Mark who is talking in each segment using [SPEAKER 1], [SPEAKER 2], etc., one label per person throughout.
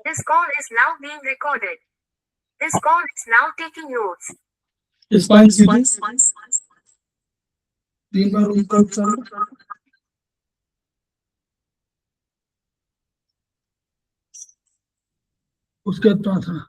[SPEAKER 1] This call is now being recorded. This call is now taking notes.
[SPEAKER 2] Spine सीधी 3 बार ऊपर चलो। उसके बाद प्रार्थना।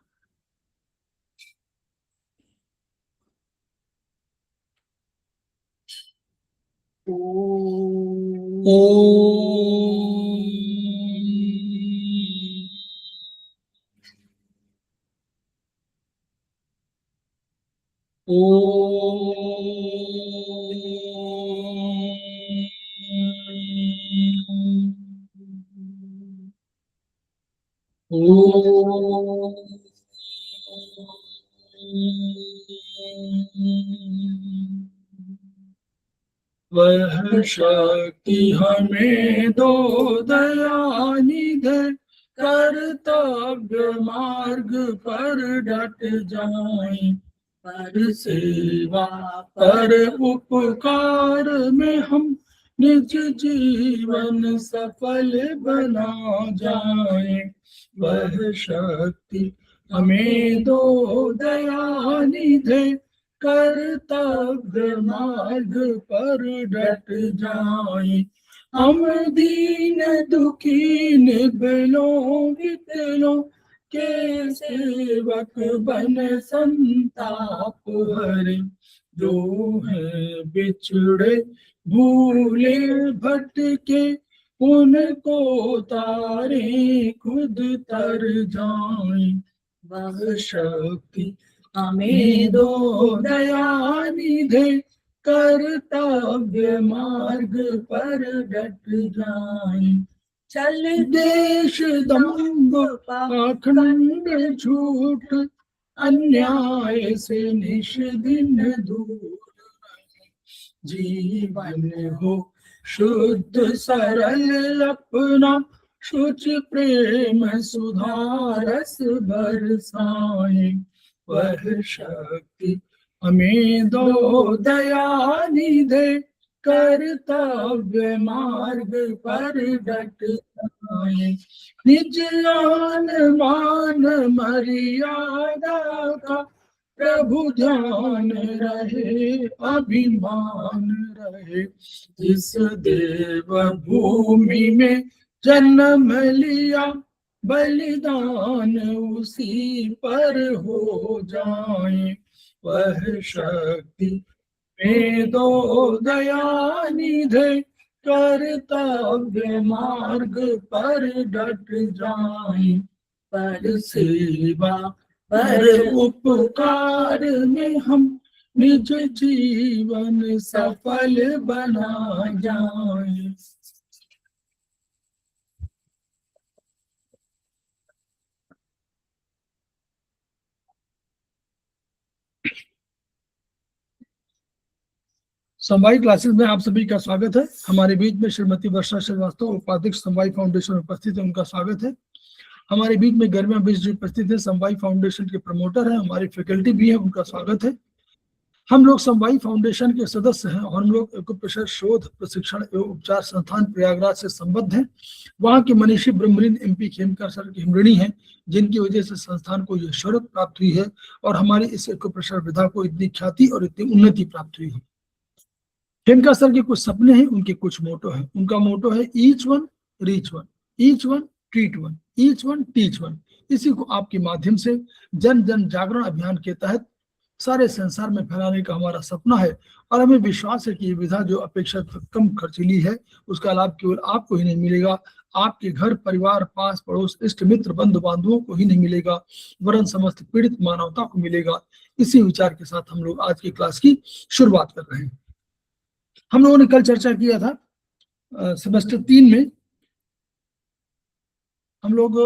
[SPEAKER 2] वह शक्ति हमें दो दयानिधि, कर्तव्य मार्ग पर डट जाएं, पर सेवा पर उपकार में हम निज जीवन सफल बना जाएं। वह शक्ति हमें दो दयानिधि, कर्तव्य मार्ग पर डट जाएं। हम दीन दुखी निबलों विकलों के सेवक बन संताप हरे, जो है बिछड़े भूले भटके उनको तारे खुद तर जाएं। वह शक्ति हमें दो दयानिधि, कर्तव्य मार्ग पर डट जाएं। चल देश दंभ पाखंड झूठ, अन्याय से निश दिन दूर, जीवन हो शुद्ध सरल अपना, शुच प्रेम सुधारस बरसाए। वह शक्ति हमें दो दयानिधि, कर्तव्य मार्ग पर डट जाएं। निज आन मान मर्यादा का प्रभु ध्यान रहे, अभिमान रहे। जिस देव भूमि में जन्म लिया, बलिदान उसी पर हो जाए। वह शक्ति में दो दयानिधि, कर्तव्य मार्ग पर डट जाए, पर सेवा पर उपकार में हम निज जीवन सफल बना जाए। समवाई क्लासेस में आप सभी का स्वागत है। हमारे बीच में श्रीमती वर्षा श्रीवास्तव, उपाध्यक्ष समवाई फाउंडेशन उपस्थित है, उनका स्वागत है। हमारे बीच में गरिमा बिष्ट जी उपस्थित है, समवाई फाउंडेशन के प्रमोटर है, हमारी फैकल्टी भी है, उनका स्वागत है। हम लोग समवाई फाउंडेशन के सदस्य हैं और हम लोग एक्यूप्रेशर शोध प्रशिक्षण एवं उपचार संस्थान प्रयागराज से संबद्ध हैं। वहाँ के मनीषी ब्रह्मलीन MP खेमकर सर की हिमरणी है, जिनकी वजह से संस्थान को यह शोहरत प्राप्त हुई है और हमारी इस एक्यूप्रेशर विधा को इतनी ख्याति और इतनी उन्नति प्राप्त हुई है। खेमकर सर के कुछ सपने हैं, उनके कुछ मोटो हैं। उनका मोटो है each one reach one, each one treat one, each one teach one. इसी को आपके माध्यम से जन जन जागरण अभियान के तहत सारे संसार में फैलाने का हमारा सपना है और हमें विश्वास है कि ये विधा जो अपेक्षाकृत कम खर्चीली है, उसका लाभ केवल आपको ही नहीं मिलेगा, आपके घर परिवार पास पड़ोस इष्ट मित्र बंधु बांधवों को ही नहीं मिलेगा, वरन समस्त पीड़ित मानवता को मिलेगा। इसी विचार के साथ हम लोग आज की क्लास की शुरुआत कर रहे हैं। हम लोगों ने कल चर्चा किया था सेमेस्टर 3 में हम लोग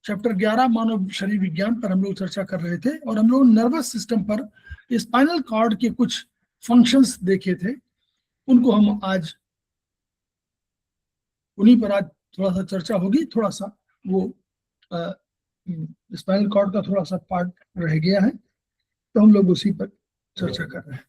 [SPEAKER 2] चैप्टर 11 मानव शरीर विज्ञान पर हम लोग चर्चा कर रहे थे और हम लोग नर्वस सिस्टम पर स्पाइनल कॉर्ड के कुछ फंक्शंस देखे थे। उनको हम आज उन्हीं पर आज थोड़ा सा चर्चा होगी। थोड़ा सा वो स्पाइनल कॉर्ड का थोड़ा सा पार्ट रह गया है, तो हम लोग उसी पर चर्चा कर रहे हैं।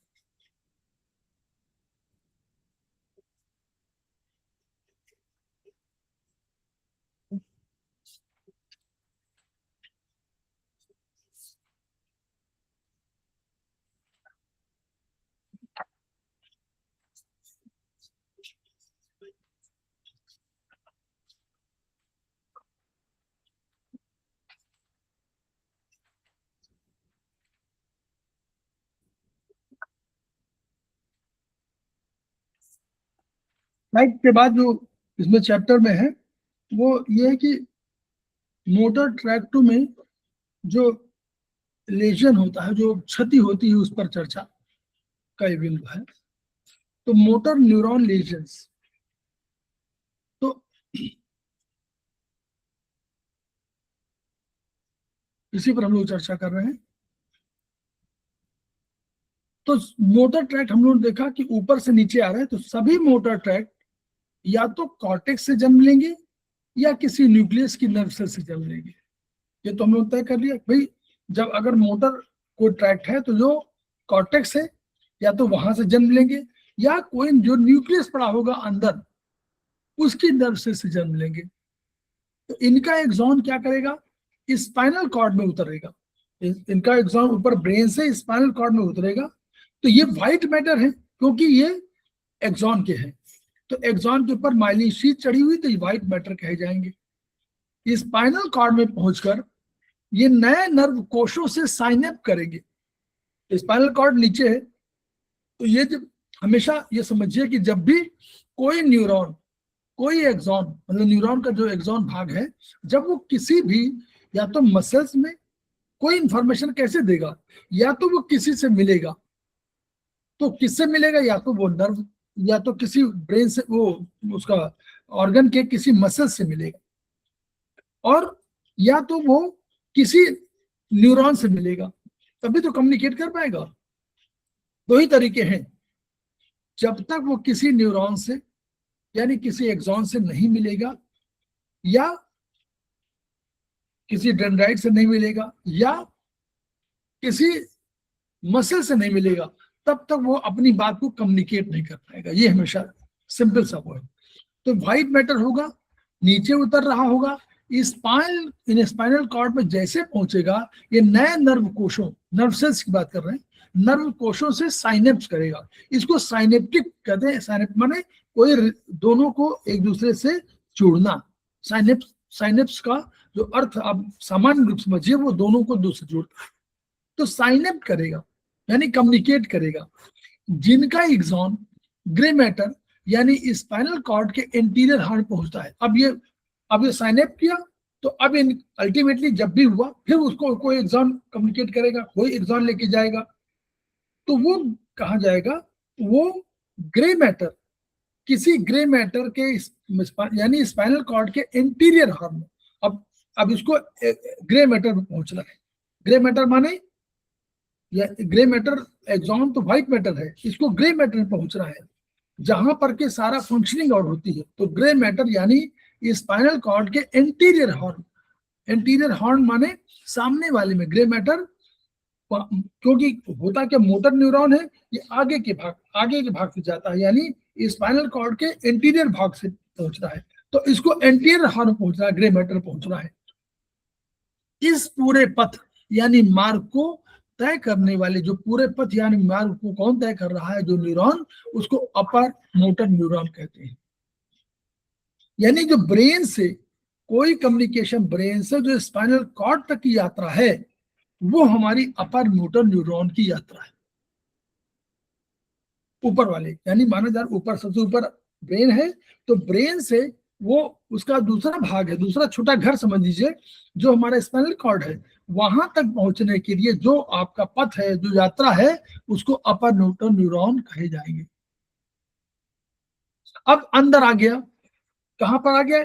[SPEAKER 2] राइट के बाद जो इसमें चैप्टर में है वो ये है कि मोटर ट्रैक 2 में जो लेजन होता है, जो क्षति होती है, उस पर चर्चा का ये बिंदु है। तो मोटर न्यूरॉन लेजन्स, तो इसी पर हम लोग चर्चा कर रहे हैं। तो मोटर ट्रैक्ट हम लोग देखा कि ऊपर से नीचे आ रहा है, तो सभी मोटर ट्रैक्ट या तो कॉर्टेक्स से जन्म लेंगे या किसी न्यूक्लियस की नर्व सेल से जन्म लेंगे। ये तो हम लोग तय कर लिया भाई, जब अगर मोटर कोई ट्रैक्ट है तो जो कॉर्टेक्स है या तो वहां से जन्म लेंगे या कोई जो न्यूक्लियस पड़ा होगा अंदर उसकी नर्व सेल से जन्म लेंगे। तो इनका एक्सॉन क्या करेगा, स्पाइनल कॉर्ड में उतरेगा। इनका एक्सॉन ऊपर ब्रेन से स्पाइनल कॉर्ड में उतरेगा। तो ये व्हाइट मैटर है क्योंकि ये एक्सॉन के हैं। तो एक्सॉन के ऊपर माइलिन शीट चढ़ी हुई, तो ये व्हाइट मैटर कहे जाएंगे। स्पाइनल कॉर्ड में पहुंचकर ये नए नर्व कोशों से साइन अप करेंगे। स्पाइनल कॉर्ड नीचे है, तो ये जब हमेशा ये समझिए कि जब भी कोई न्यूरॉन, कोई एक्सॉन, मतलब न्यूरॉन का जो एक्सॉन भाग है, जब वो किसी भी या तो मसल्स में कोई इंफॉर्मेशन कैसे देगा, या तो वो किसी से मिलेगा, तो किससे मिलेगा, या तो वो नर्व या तो किसी ब्रेन से, वो उसका ऑर्गन के किसी मसल से मिलेगा, और या तो वो किसी न्यूरॉन से मिलेगा, तभी तो कम्युनिकेट कर पाएगा। दो ही तरीके हैं, जब तक वो किसी न्यूरॉन से यानी किसी एक्सॉन से नहीं मिलेगा, या किसी डेंड्राइट से नहीं मिलेगा, या किसी मसल से नहीं मिलेगा, तब तक वो अपनी बात को कम्युनिकेट नहीं कर पाएगा। ये हमेशा सिंपल सा वो है। तो व्हाइट मैटर होगा, नीचे उतर रहा होगा, स्पाइनल कॉर्ड में जैसे पहुंचेगा, ये नए नर्व कोशों, नर्व सेल्स की बात कर रहे हैं, नर्व कोशों से साइनेप्स करेगा। इसको साइनेप्टिक कहते हैं। साइनेप्स माने कोई दोनों को एक दूसरे से जोड़ना। साइनेप्स, साइनेप्स का जो अर्थ आप सामान्य रूप से समझिए, वो दोनों को दूसरे जोड़ता है। तो साइनेप करेगा यानी कम्युनिकेट करेगा। जिनका एक्सॉन ग्रे मैटर यानी स्पाइनल कॉर्ड के एंटीरियर हॉर्न पहुंचता है। अब ये साइनेप किया, तो अब अल्टीमेटली जब भी हुआ, फिर उसको कोई एक्सॉन कम्युनिकेट करेगा, कोई एक्सॉन लेके जाएगा, तो वो कहा जाएगा, वो ग्रे मैटर किसी ग्रे मैटर के यानी स्पाइनल कॉर्ड के एंटीरियर हॉर्न में। अब इसको ग्रे मैटर में पहुंचना है। ग्रे मैटर माने, या ग्रे मैटर, एक्सॉन तो व्हाइट मैटर है, इसको ग्रे मैटर में पहुंचना है जहां पर के सारा फंक्शनिंग और होती है। तो ग्रे मैटर यानी स्पाइनल कॉर्ड के एंटीरियर हॉर्न। एंटीरियर हॉर्न माने सामने वाले में ग्रे मैटर, क्योंकि होता क्या, मोटर न्यूरॉन है, ये आगे के भाग से जाता है, यानी स्पाइनल कॉर्ड के एंटीरियर भाग से पहुंच रहा है। तो इसको एंटीरियर हॉर्न पहुंच रहा है, ग्रे मैटर पहुंच रहा है। इस पूरे पथ यानी मार्ग को तय करने वाले, जो पूरे पथ यानी मार्ग को कौन तय कर रहा है, जो न्यूरॉन, उसको अपर मोटर न्यूरॉन कहते हैं। यानी जो ब्रेन से कोई कम्युनिकेशन, ब्रेन से जो स्पाइनल कॉर्ड तक की यात्रा है, वो हमारी अपर मोटर न्यूरॉन की यात्रा है। ऊपर वाले यानी माना जा ऊपर, सबसे ऊपर ब्रेन है, तो ब्रेन से वो उसका दूसरा भाग है, दूसरा छोटा घर समझ लीजिए, जो हमारा स्पाइनल कॉर्ड है, वहां तक पहुंचने के लिए जो आपका पथ है, जो यात्रा है, उसको अपर मोटर न्यूरॉन कहे जाएंगे। अब अंदर आ गया, कहां पर आ गया,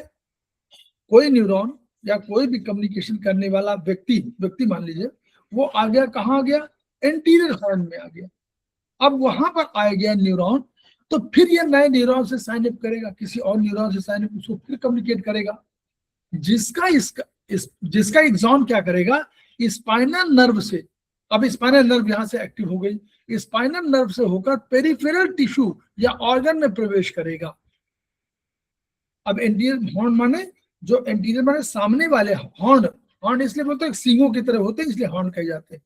[SPEAKER 2] कोई न्यूरॉन या कोई भी कम्युनिकेशन करने वाला व्यक्ति मान लीजिए, वो आ गया, कहां आ गया, एंटीरियर हॉर्न में आ गया। अब वहां पर आ गया न्यूरॉन, तो फिर ये नए न्यूरॉन से साइन अप करेगा, किसी और न्यूरॉन से साइन अप, उसको फिर कम्युनिकेट करेगा, जिसका एक्सॉन क्या करेगा, स्पाइनल नर्व से। अब स्पाइनल नर्व यहां से एक्टिव हो गई, स्पाइनल नर्व से होकर पेरिफेरल टिश्यू या ऑर्गन में प्रवेश करेगा। अब एंटीरियर हॉर्न माने, जो एंटीरियर माने सामने वाले हॉर्न, हॉर्न इसलिए बोलते हैं सींगों की तरह होते हैं, इसलिए हॉर्न कहे जाते हैं।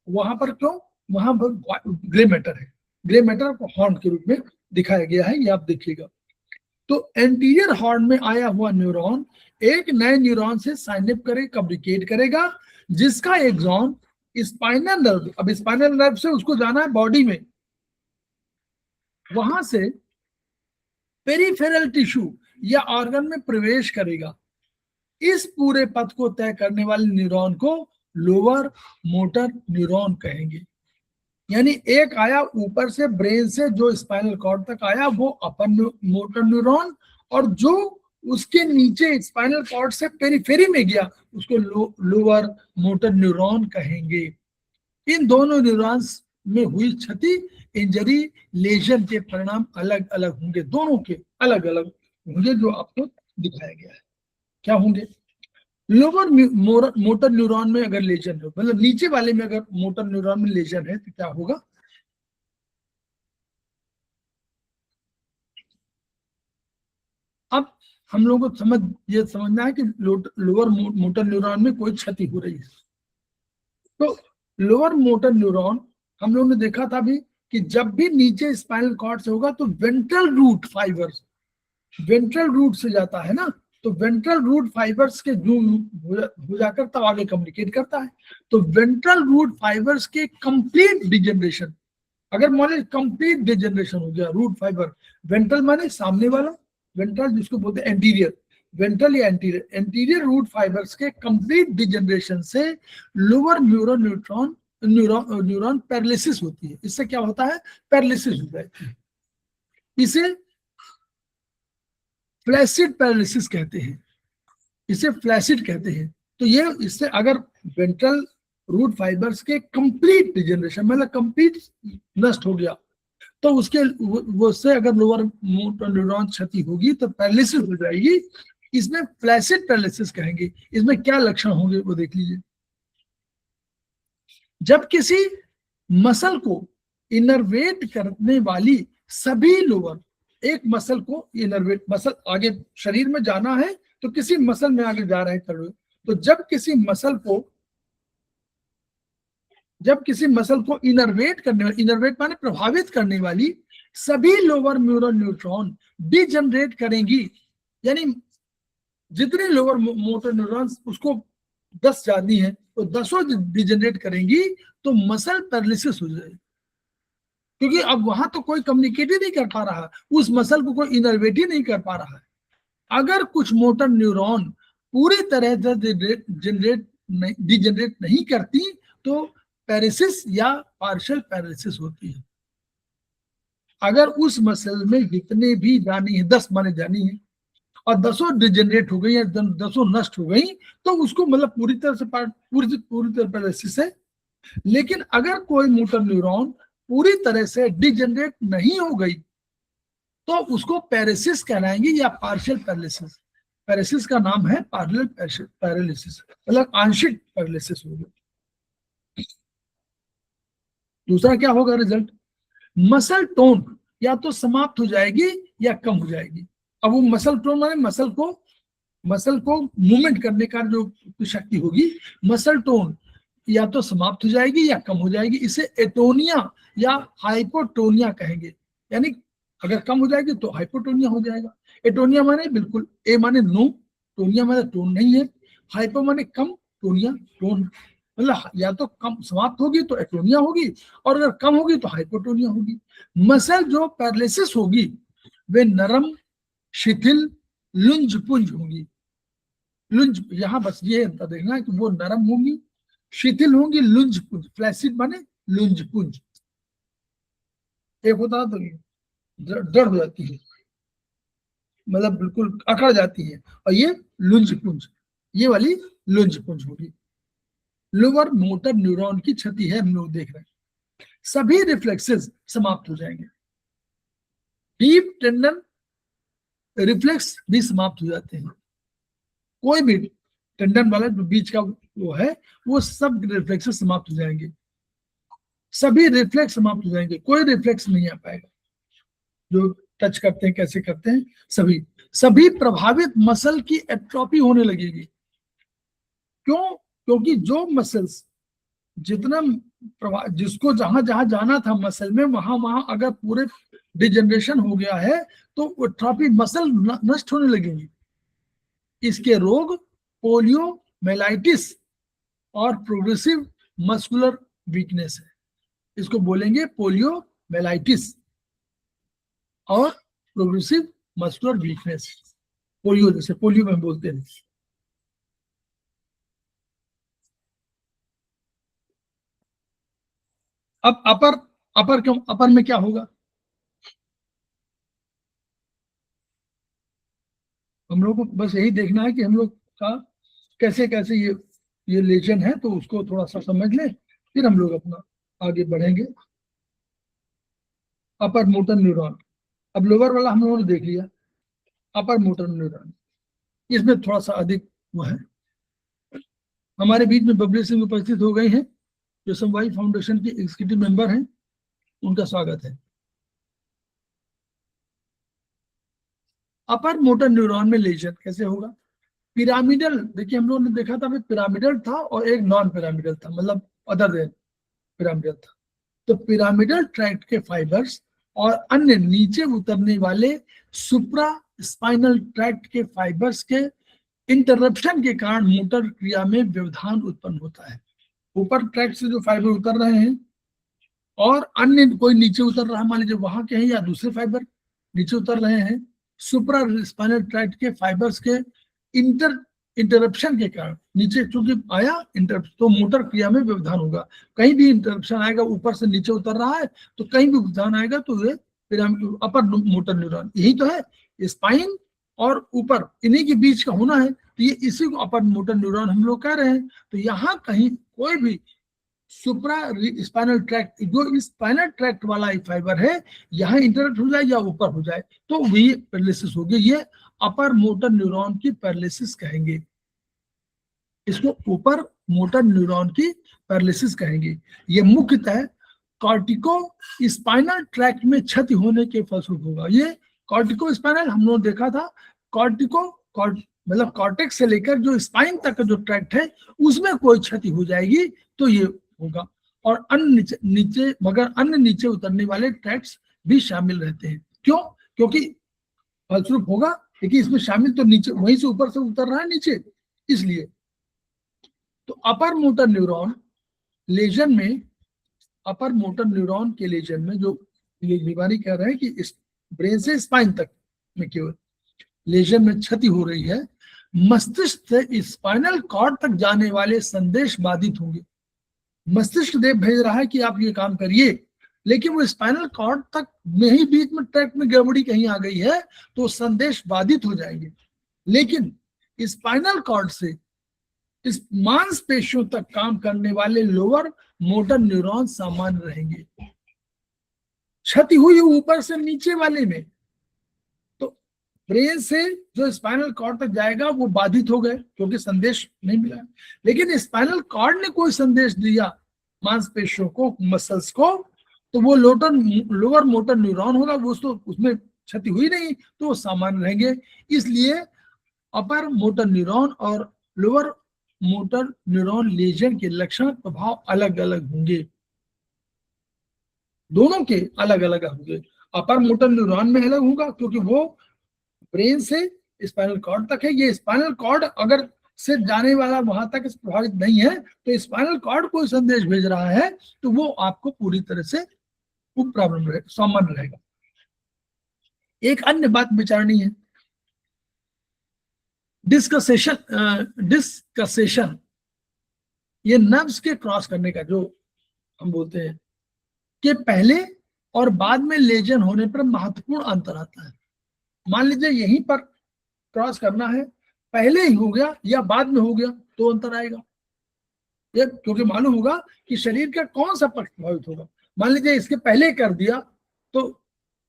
[SPEAKER 2] वहां पर क्यों, वहां पर ग्रे मैटर है, ग्रे मैटर को हॉर्न के रूप में दिखाया गया है, ये आप देखिएगा। तो एंटीरियर हॉर्न में आया हुआ न्यूरॉन एक नए न्यूरॉन से साइन अप करे, कम्युनिकेट करेगा, जिसका एक्सॉन स्पाइनल नर्व, अब स्पाइनल नर्व से उसको जाना है बॉडी में, वहां से पेरिफेरल टिश्यू या ऑर्गन में प्रवेश करेगा। इस पूरे पथ को तय करने वाले न्यूरॉन को लोअर मोटर न्यूरॉन कहेंगे। यानी एक आया ऊपर से ब्रेन से जो स्पाइनल कॉर्ड तक आया वो अपर मोटर न्यूरॉन, और जो उसके नीचे स्पाइनल कॉर्ड से पेरिफेरी में गया उसको लोअर मोटर न्यूरॉन कहेंगे। इन दोनों न्यूरॉन्स में हुई क्षति, इंजरी, लेजन के परिणाम अलग अलग होंगे, दोनों के अलग अलग होंगे जो आपको दिखाया गया है। क्या होंगे? लोअर मोटर न्यूरॉन में अगर लेजन हो, मतलब नीचे वाले में अगर मोटर न्यूरॉन में लेजन है तो क्या होगा? अब हम लोगों को समझना है कि लोअर मोटर न्यूरॉन में कोई क्षति हो रही है। तो लोअर मोटर न्यूरॉन हम लोगों ने देखा था भी कि जब भी नीचे स्पाइनल कॉर्ड से होगा तो ventral root fibres, ventral root से जाता है ना, तो वेंट्रल रूट फाइबर्स के जो हो जाकर तब आगे कम्युनिकेट करता है। तो वेंट्रल रूट फाइबर्स के कंप्लीट डिजेनरेशन, अगर मान लीजिए कंप्लीट डिजेनरेशन हो गया रूट फाइबर, वेंट्रल माने सामने वाला, वेंट्रल जिसको बोलते हैं एंटीरियर, वेंट्रल या एंटीरियर, एंटीरियर रूट फाइबर्स के कंप्लीट डिजेनरेशन से लोअर न्यूरॉन पैरालिसिस होती है। इससे क्या होता है? पैरालिसिस हो जाती है। इसे फ्लैसिड पैरालिसिस कहते हैं, इसे फ्लैसिड कहते हैं। तो ये इससे अगर वेंट्रल रूट फाइबर्स के कंप्लीट डिजेनरेशन मतलब कंप्लीट नष्ट हो गया तो उसके वो से अगर लोअर मोटर न्यूरॉन क्षति होगी तो पैरालिसिस हो जाएगी। इसमें फ्लैसिड पैरालिसिस कहेंगे। इसमें क्या लक्षण होंगे वो देख लीजिए। जब किसी मसल को इनर्वेट करने वाली सभी लोअर, एक मसल को इनर्वेट, मसल आगे शरीर में जाना है तो किसी मसल में आगे जा रहे हैं तड़वे, तो जब किसी मसल को इनर्वेट करने वाली, इनर्वेट माने प्रभावित करने वाली सभी लोअर म्यूरल न्यूट्रॉन डिजनरेट करेंगी, यानी जितने लोअर मोटर न्यूरॉन्स उसको 10 जानी है तो 10 डिजनरेट करेंगी तो मसल पैरालिसिस हो जाएगी। क्योंकि अब वहां तो कोई कम्युनिकेट ही नहीं कर पा रहा, उस मसल को कोई इनर्वेट ही नहीं कर पा रहा है। अगर कुछ मोटर न्यूरॉन पूरी तरह से डिजनरेट नहीं करती तो पैरालिसिस या पार्शियल पैरालिसिस होती है। अगर उस मसल में जितने भी जानी है, 10 माने जानी है, और 10 डिजनरेट हो गई या 10 नष्ट हो गई तो उसको मतलब पूरी तरह पैरालिसिस है। लेकिन अगर कोई मोटर न्यूरॉन पूरी तरह से डिजनरेट नहीं हो गई तो उसको पैरालिसिस कहलाएंगे या पार्शियल पैरालिसिस। पैरालिसिस का नाम है पार्शियल पैरालिसिस, मतलब आंशिक पैरालिसिस हो गया। दूसरा क्या होगा रिजल्ट? मसल टोन या तो समाप्त हो जाएगी या कम हो जाएगी। अब वो मसल टोन माने मसल को मूवमेंट करने का जो शक्ति होगी, मसल टोन या तो समाप्त हो जाएगी या कम हो जाएगी। इसे एटोनिया या हाइपोटोनिया कहेंगे। यानी अगर कम हो जाएगी तो हाइपोटोनिया हो जाएगा। एटोनिया माने बिल्कुल, ए माने नो, टोनिया माने टोन नहीं है, हाइपो माने कम, टोनिया टोन, मतलब या तो कम समाप्त होगी तो एटोनिया होगी और अगर कम होगी तो हाइपोटोनिया होगी। मसल जो पैरालिसिस होगी वे नरम, शिथिल, लुंज पुंज होंगी। लुंज यहां बस ये अंतर देखना है कि वो नरम होंगी, शिथिल होंगी, लुंज पुंज। फ्लैसिड माने लुंज पुंज। एक होता तो दृढ़ हो जाती है, मतलब बिल्कुल अकड़ जाती है, और ये लुंज पुंज, ये वाली लुंज पुंज होगी। लोअर मोटर न्यूरॉन की क्षति है हम लोग देख रहे हैं। सभी रिफ्लेक्सेस समाप्त हो जाएंगे। डीप टेंडन रिफ्लेक्स भी समाप्त हो जाते हैं। कोई भी टेंडन वाला जो बीच का वो है वो सब रिफ्लेक्सेस समाप्त हो जाएंगे। सभी रिफ्लेक्स समाप्त हो जाएंगे, कोई रिफ्लेक्स नहीं आ पाएगा। जो टच करते हैं कैसे करते हैं, सभी प्रभावित मसल की एट्रोफी होने लगेगी। क्यों? क्योंकि जो मसल्स जितना जिसको जहां जहां जाना था मसल में वहां अगर पूरे डिजनरेशन हो गया है तो एट्रोफी, मसल नष्ट होने लगेंगी। इसके रोग पोलियोमेलाइटिस और प्रोग्रेसिव मस्कुलर वीकनेस है। इसको बोलेंगे पोलियोमेलाइटिस और प्रोग्रेसिव मस्कुलर वीकनेस, पोलियो, जैसे पोलियो में बोलते हैं। अब अपर क्यों, अपर में क्या होगा, हम लोग को बस यही देखना है कि हम लोग का कैसे कैसे ये लेजन है, तो उसको थोड़ा सा समझ लें, फिर हम लोग अपना आगे बढ़ेंगे। अपर मोटर न्यूरॉन, अब लोअर वाला हम लोगों ने देख लिया। अपर मोटर न्यूरॉन, इसमें थोड़ा सा अधिक वो है। हमारे बीच में बबली सिंह उपस्थित हो गई हैं, जो समवाई फाउंडेशन की एग्जीक्यूटिव मेंबर हैं, उनका स्वागत है। अपर मोटर न्यूरॉन में लेजन कैसे होगा, पिरामिडल, देखिए हम लोगों ने देखा था, पिरामिडल था और एक नॉन पिरामिडल था, मतलब अदर देन पिरामिडल था। तो पिरामिडल ट्रैक्ट के फाइबर्स और अन्य नीचे उतरने वाले सुप्रा स्पाइनल ट्रैक्ट के फाइबर्स के इंटरप्शन के कारण मोटर क्रिया में व्यवधान उत्पन्न होता है। ऊपर ट्रैक्ट से जो फाइबर उतर रहे हैं और अन्य कोई नीचे उतर रहा है, मान लीजिए वहां के हैं या दूसरे फाइबर नीचे उतर रहे हैं, सुप्रा स्पाइनल ट्रैक्ट के फाइबर्स के इंटरप्शन के कारण नीचे चूंकि आया इंटरप्शन, तो मोटर क्रिया में व्यवधान होगा। कहीं भी इंटरप्शन आएगा, ऊपर से नीचे उतर रहा है तो कहीं भी व्यवधान आएगा, तो ये अपर मोटर न्यूरॉन, यही तो है, स्पाइन और ऊपर इन्हीं के बीच का होना है, तो ये इसी को अपर मोटर न्यूरॉन हम लोग कह रहे हैं। तो यहाँ कहीं कोई भी सुप्रा स्पाइनल ट्रैक्ट, जो स्पाइनल ट्रैक्ट वाला फाइबर है, यहाँ इंटरप्ट हो जाए या ऊपर हो जाए तो वही पैरालिसिस होगी। ये अपर मोटर न्यूरॉन की पैरालिसिस कहेंगे, इसको ऊपर मोटर न्यूरॉन की पैरालिसिस कहेंगे। ये मुख्यतः कॉर्टिको स्पाइनल ट्रैक्ट में क्षति होने के फलस्वरूप होगा। ये कॉर्टिको स्पाइनल हम लोग देखा था, कॉर्टिको मतलब कॉर्टेक्स से लेकर जो स्पाइन तक का जो ट्रैक्ट है उसमें कोई क्षति हो जाएगी तो ये होगा। और अन्य नीचे मगर अन्य नीचे उतरने वाले ट्रैक्ट्स भी शामिल रहते हैं। क्यों, क्योंकि फलस्वरूप होगा, क्योंकि इसमें शामिल तो नीचे वहीं से ऊपर से उतर रहा है नीचे, इसलिए। तो अपर मोटर न्यूरॉन लेजन में, अपर मोटर न्यूरॉन के लेजन में जो ये बीमारी कह रहे हैं कि इस ब्रेन से स्पाइन तक में केवल लेजन में क्षति हो रही है, मस्तिष्क से स्पाइनल कॉर्ड तक जाने वाले संदेश बाधित होंगे। मस्तिष्क देव भेज रहा है कि आप ये काम करिए, लेकिन वो स्पाइनल कॉर्ड तक में ही बीच में ट्रैक में गड़बड़ी कहीं आ गई है तो संदेश बाधित हो जाएंगे। लेकिन स्पाइनल कॉर्ड से इस मांसपेशियों तक काम करने वाले लोअर मोटर न्यूरॉन सामान्य रहेंगे। क्षति हुई ऊपर से नीचे वाले में, तो ब्रेन से जो स्पाइनल कॉर्ड तक जाएगा वो बाधित हो गए क्योंकि संदेश नहीं मिला। लेकिन स्पाइनल कॉर्ड ने कोई संदेश दिया मांसपेशियों को, मसल्स को, तो वो लोअर मोटर न्यूरॉन होगा, वो तो उसमें क्षति हुई नहीं तो वो सामान्य रहेंगे। इसलिए अपर मोटर न्यूरॉन और लोअर मोटर न्यूरॉन लेजन के लक्षण प्रभाव अलग अलग होंगे, दोनों के अलग अलग होंगे। अपर मोटर न्यूरॉन में अलग होगा क्योंकि वो ब्रेन से स्पाइनल कॉर्ड तक है। ये स्पाइनल कॉर्ड अगर से जाने वाला वहां तक प्रभावित नहीं है तो स्पाइनल कॉर्ड कोई संदेश भेज रहा है तो वो आपको पूरी तरह से प्रॉब्लम रहेगा, सामान्य रहेगा। एक अन्य बात विचारनी है, डिस्कसेशन ये नर्व्स के क्रॉस करने का, जो हम बोलते हैं कि पहले और बाद में लेजन होने पर महत्वपूर्ण अंतर आता है। मान लीजिए यहीं पर क्रॉस करना है, पहले ही हो गया या बाद में हो गया तो अंतर आएगा। ये क्योंकि मालूम होगा कि शरीर का कौन सा पक्ष प्रभावित होगा। मान लीजिए इसके पहले कर दिया तो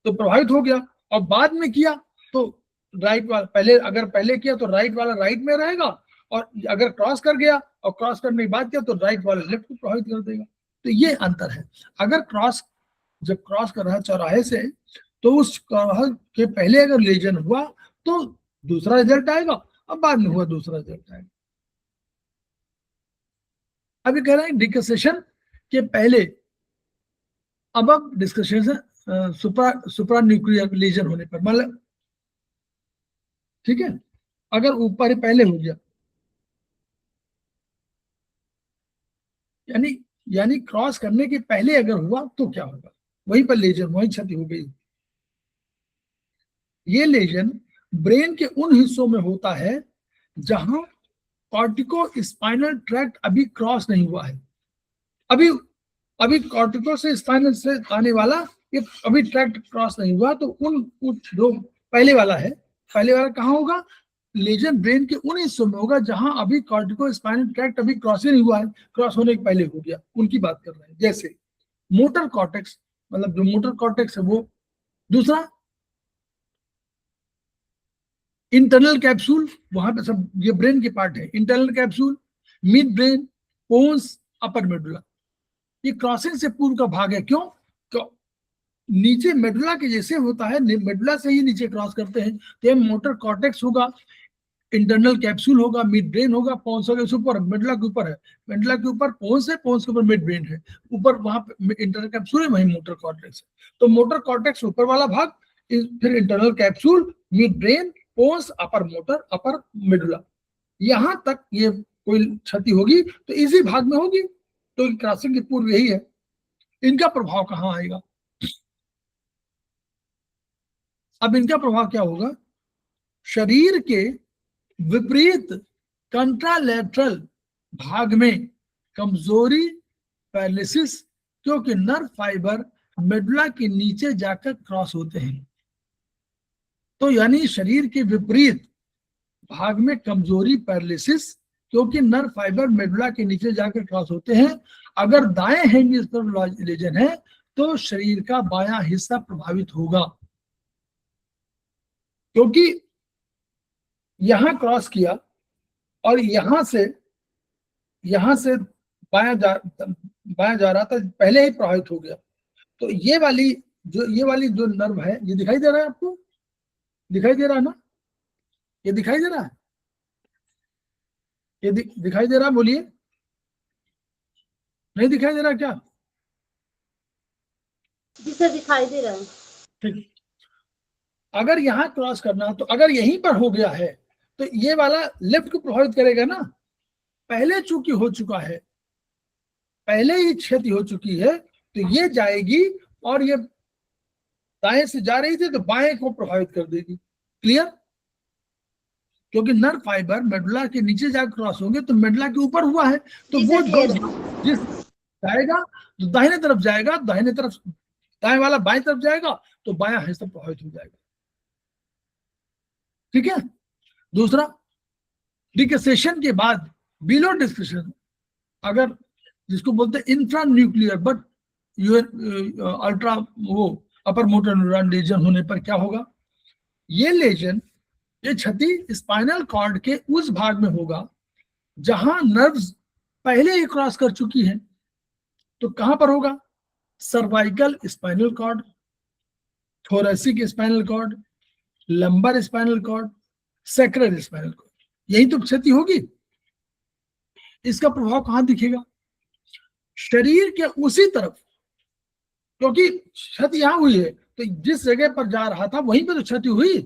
[SPEAKER 2] प्रभावित हो गया, और बाद में किया तो राइट वाला, पहले अगर पहले किया तो राइट वाला राइट में रहेगा, और अगर क्रॉस कर गया और क्रॉस करने के बाद किया तो राइट वाला लेफ्ट को प्रभावित कर देगा। तो ये अंतर है। अगर जब क्रॉस कर रहा है चौराहे से, तो उस चौराहे के पहले अगर लेजन हुआ तो दूसरा रिजल्ट आएगा, और बाद में हुआ दूसरा रिजल्ट आएगा। अभी कह रहे हैं डिस्कसेशन के पहले, अब डिस्कसेशन सुप्रा न्यूक्लियर लेजन होने पर, मतलब ठीक है, अगर ऊपर पहले हो गया, यानी क्रॉस करने के पहले अगर हुआ तो क्या होगा, वहीं पर लेजर, वहीं क्षति हो गई। ये लेजन ब्रेन के उन हिस्सों में होता है जहां कॉर्टिको स्पाइनल ट्रैक्ट अभी क्रॉस नहीं हुआ है। अभी अभी कॉर्टिको से स्पाइनल से आने वाला ये अभी ट्रैक्ट क्रॉस नहीं हुआ, तो उन जो पहले वाला है, पहले वाला कहाँ होगा? लेजन ब्रेन के उन हिस्सों में होगा जहां अभी कॉर्टिको स्पाइनल ट्रैक्ट अभी क्रॉस ही नहीं हुआ है, क्रॉस होने के पहले हो गया, उनकी बात कर रहे हैं। जैसे मोटर कॉर्टेक्स, मतलब जो मोटर कॉर्टेक्स है वो। दूसरा इंटरनल कैप्सूल, वहां पे सब ये ब्रेन के पार्ट है। Internal capsule, mid brain, pons, upper medulla, ये क्रॉसिंग से पूर्व का भाग है। क्यों? तो नीचे मेडुला के जैसे होता है, मेडुला से ही नीचे क्रॉस करते हैं, तो ये मोटर कॉर्टेक्स होगा, इंटरनल कैप्सूल होगा, मिड ब्रेन होगा, पोन्स होगा, इस ऊपर मेडुला के ऊपर है, मेडुला के ऊपर पोन्स है, पोन्स के ऊपर मिड ब्रेन है, ऊपर वहां पे इंटरनल कैप्सूल है, वहीं मोटर कॉर्टेक्स है। तो मोटर कॉर्टेक्स ऊपर वाला भाग, फिर internal capsule, mid brain, pons, upper motor, upper medulla, यहां तक ये कोई क्षति होगी तो इसी भाग में होगी, तो क्रॉसिंग के पूर्व यही है। इनका प्रभाव कहां आएगा? अब इनका प्रभाव क्या होगा? शरीर के विपरीत कंट्रालेटरल भाग में कमजोरी, पैरालिसिस, क्योंकि नर्व फाइबर मेडुला के नीचे जाकर क्रॉस होते हैं। तो यानी शरीर के विपरीत भाग में कमजोरी, पैरालिसिस, क्योंकि नर्व फाइबर मेडुला के नीचे जाकर क्रॉस होते हैं। अगर दाएं हेमिस्फीयर लेजन है तो शरीर का बायां हिस्सा प्रभावित होगा, क्योंकि यहां क्रॉस किया और यहां से बायां जा रहा था, पहले ही प्रभावित हो गया। तो ये वाली जो नर्व है, ये दिखाई दे रहा है आपको? दिखाई दे रहा है ना? ये दिखाई दे रहा है? ये दिखाई दे रहा है? बोलिए, नहीं दिखाई दे रहा क्या?
[SPEAKER 3] जी सर, दिखाई दे रहा है।
[SPEAKER 2] ठीक, अगर यहाँ क्रॉस करना, तो अगर यहीं पर हो गया है तो ये वाला लेफ्ट को प्रभावित करेगा ना, पहले चूंकि हो चुका है, पहले ही क्षति हो चुकी है, तो ये जाएगी और ये दाएं से जा रही थी तो बाएं को प्रभावित कर देगी। क्लियर? क्योंकि नर्व फाइबर मेडुला के नीचे जाकर क्रॉस होंगे, तो मेडुला के ऊपर हुआ है, तो वो जिस जाएगा तो दाहिने तरफ जाएगा, दाहिने तरफ, दाएं वाला बाएं तरफ जाएगा, तो बायां हिस्सा प्रभावित हो जाएगा। ठीक है? दूसरा, डिकसेशन के बाद बिलो डिस्कशन, अगर जिसको बोलते हैं इंफ्रा न्यूक्लियर बट अल्ट्रा वो अपर मोटर न्यूरॉन लेजन होने पर क्या होगा? ये लेजन, ये क्षति स्पाइनल कॉर्ड के उस भाग में होगा जहां नर्व्स पहले ही क्रॉस कर चुकी हैं। तो कहां पर होगा? Cervical spinal cord, thoracic spinal cord, lumbar spinal cord, sacral spinal cord, यही तो क्षति होगी। इसका प्रभाव कहां दिखेगा? शरीर के उसी तरफ, क्योंकि क्षति यहां हुई है, तो जिस जगह पर जा रहा था वहीं पर तो क्षति हुई,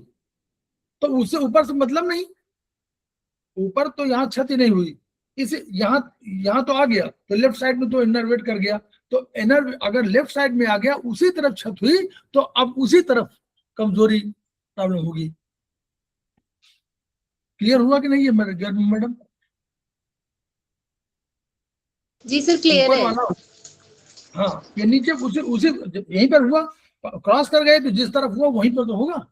[SPEAKER 2] तो उससे ऊपर से मतलब नहीं, ऊपर तो यहाँ क्षति नहीं हुई, इसे यहाँ तो आ गया, तो लेफ्ट साइड में तो इनर्वेट कर गया, तो अगर लेफ्ट साइड में आ गया, उसी तरफ क्षति हुई, तो अब उसी तरफ कमजोरी प्रॉब्लम होगी। क्लियर हुआ कि नहीं है मैडम?
[SPEAKER 3] जी सर, क्लियर है।
[SPEAKER 2] हाँ, ये नीचे उसी यहीं पर हुआ, क्रॉस कर गए तो जिस तरफ हुआ वहीं पर तो होगा।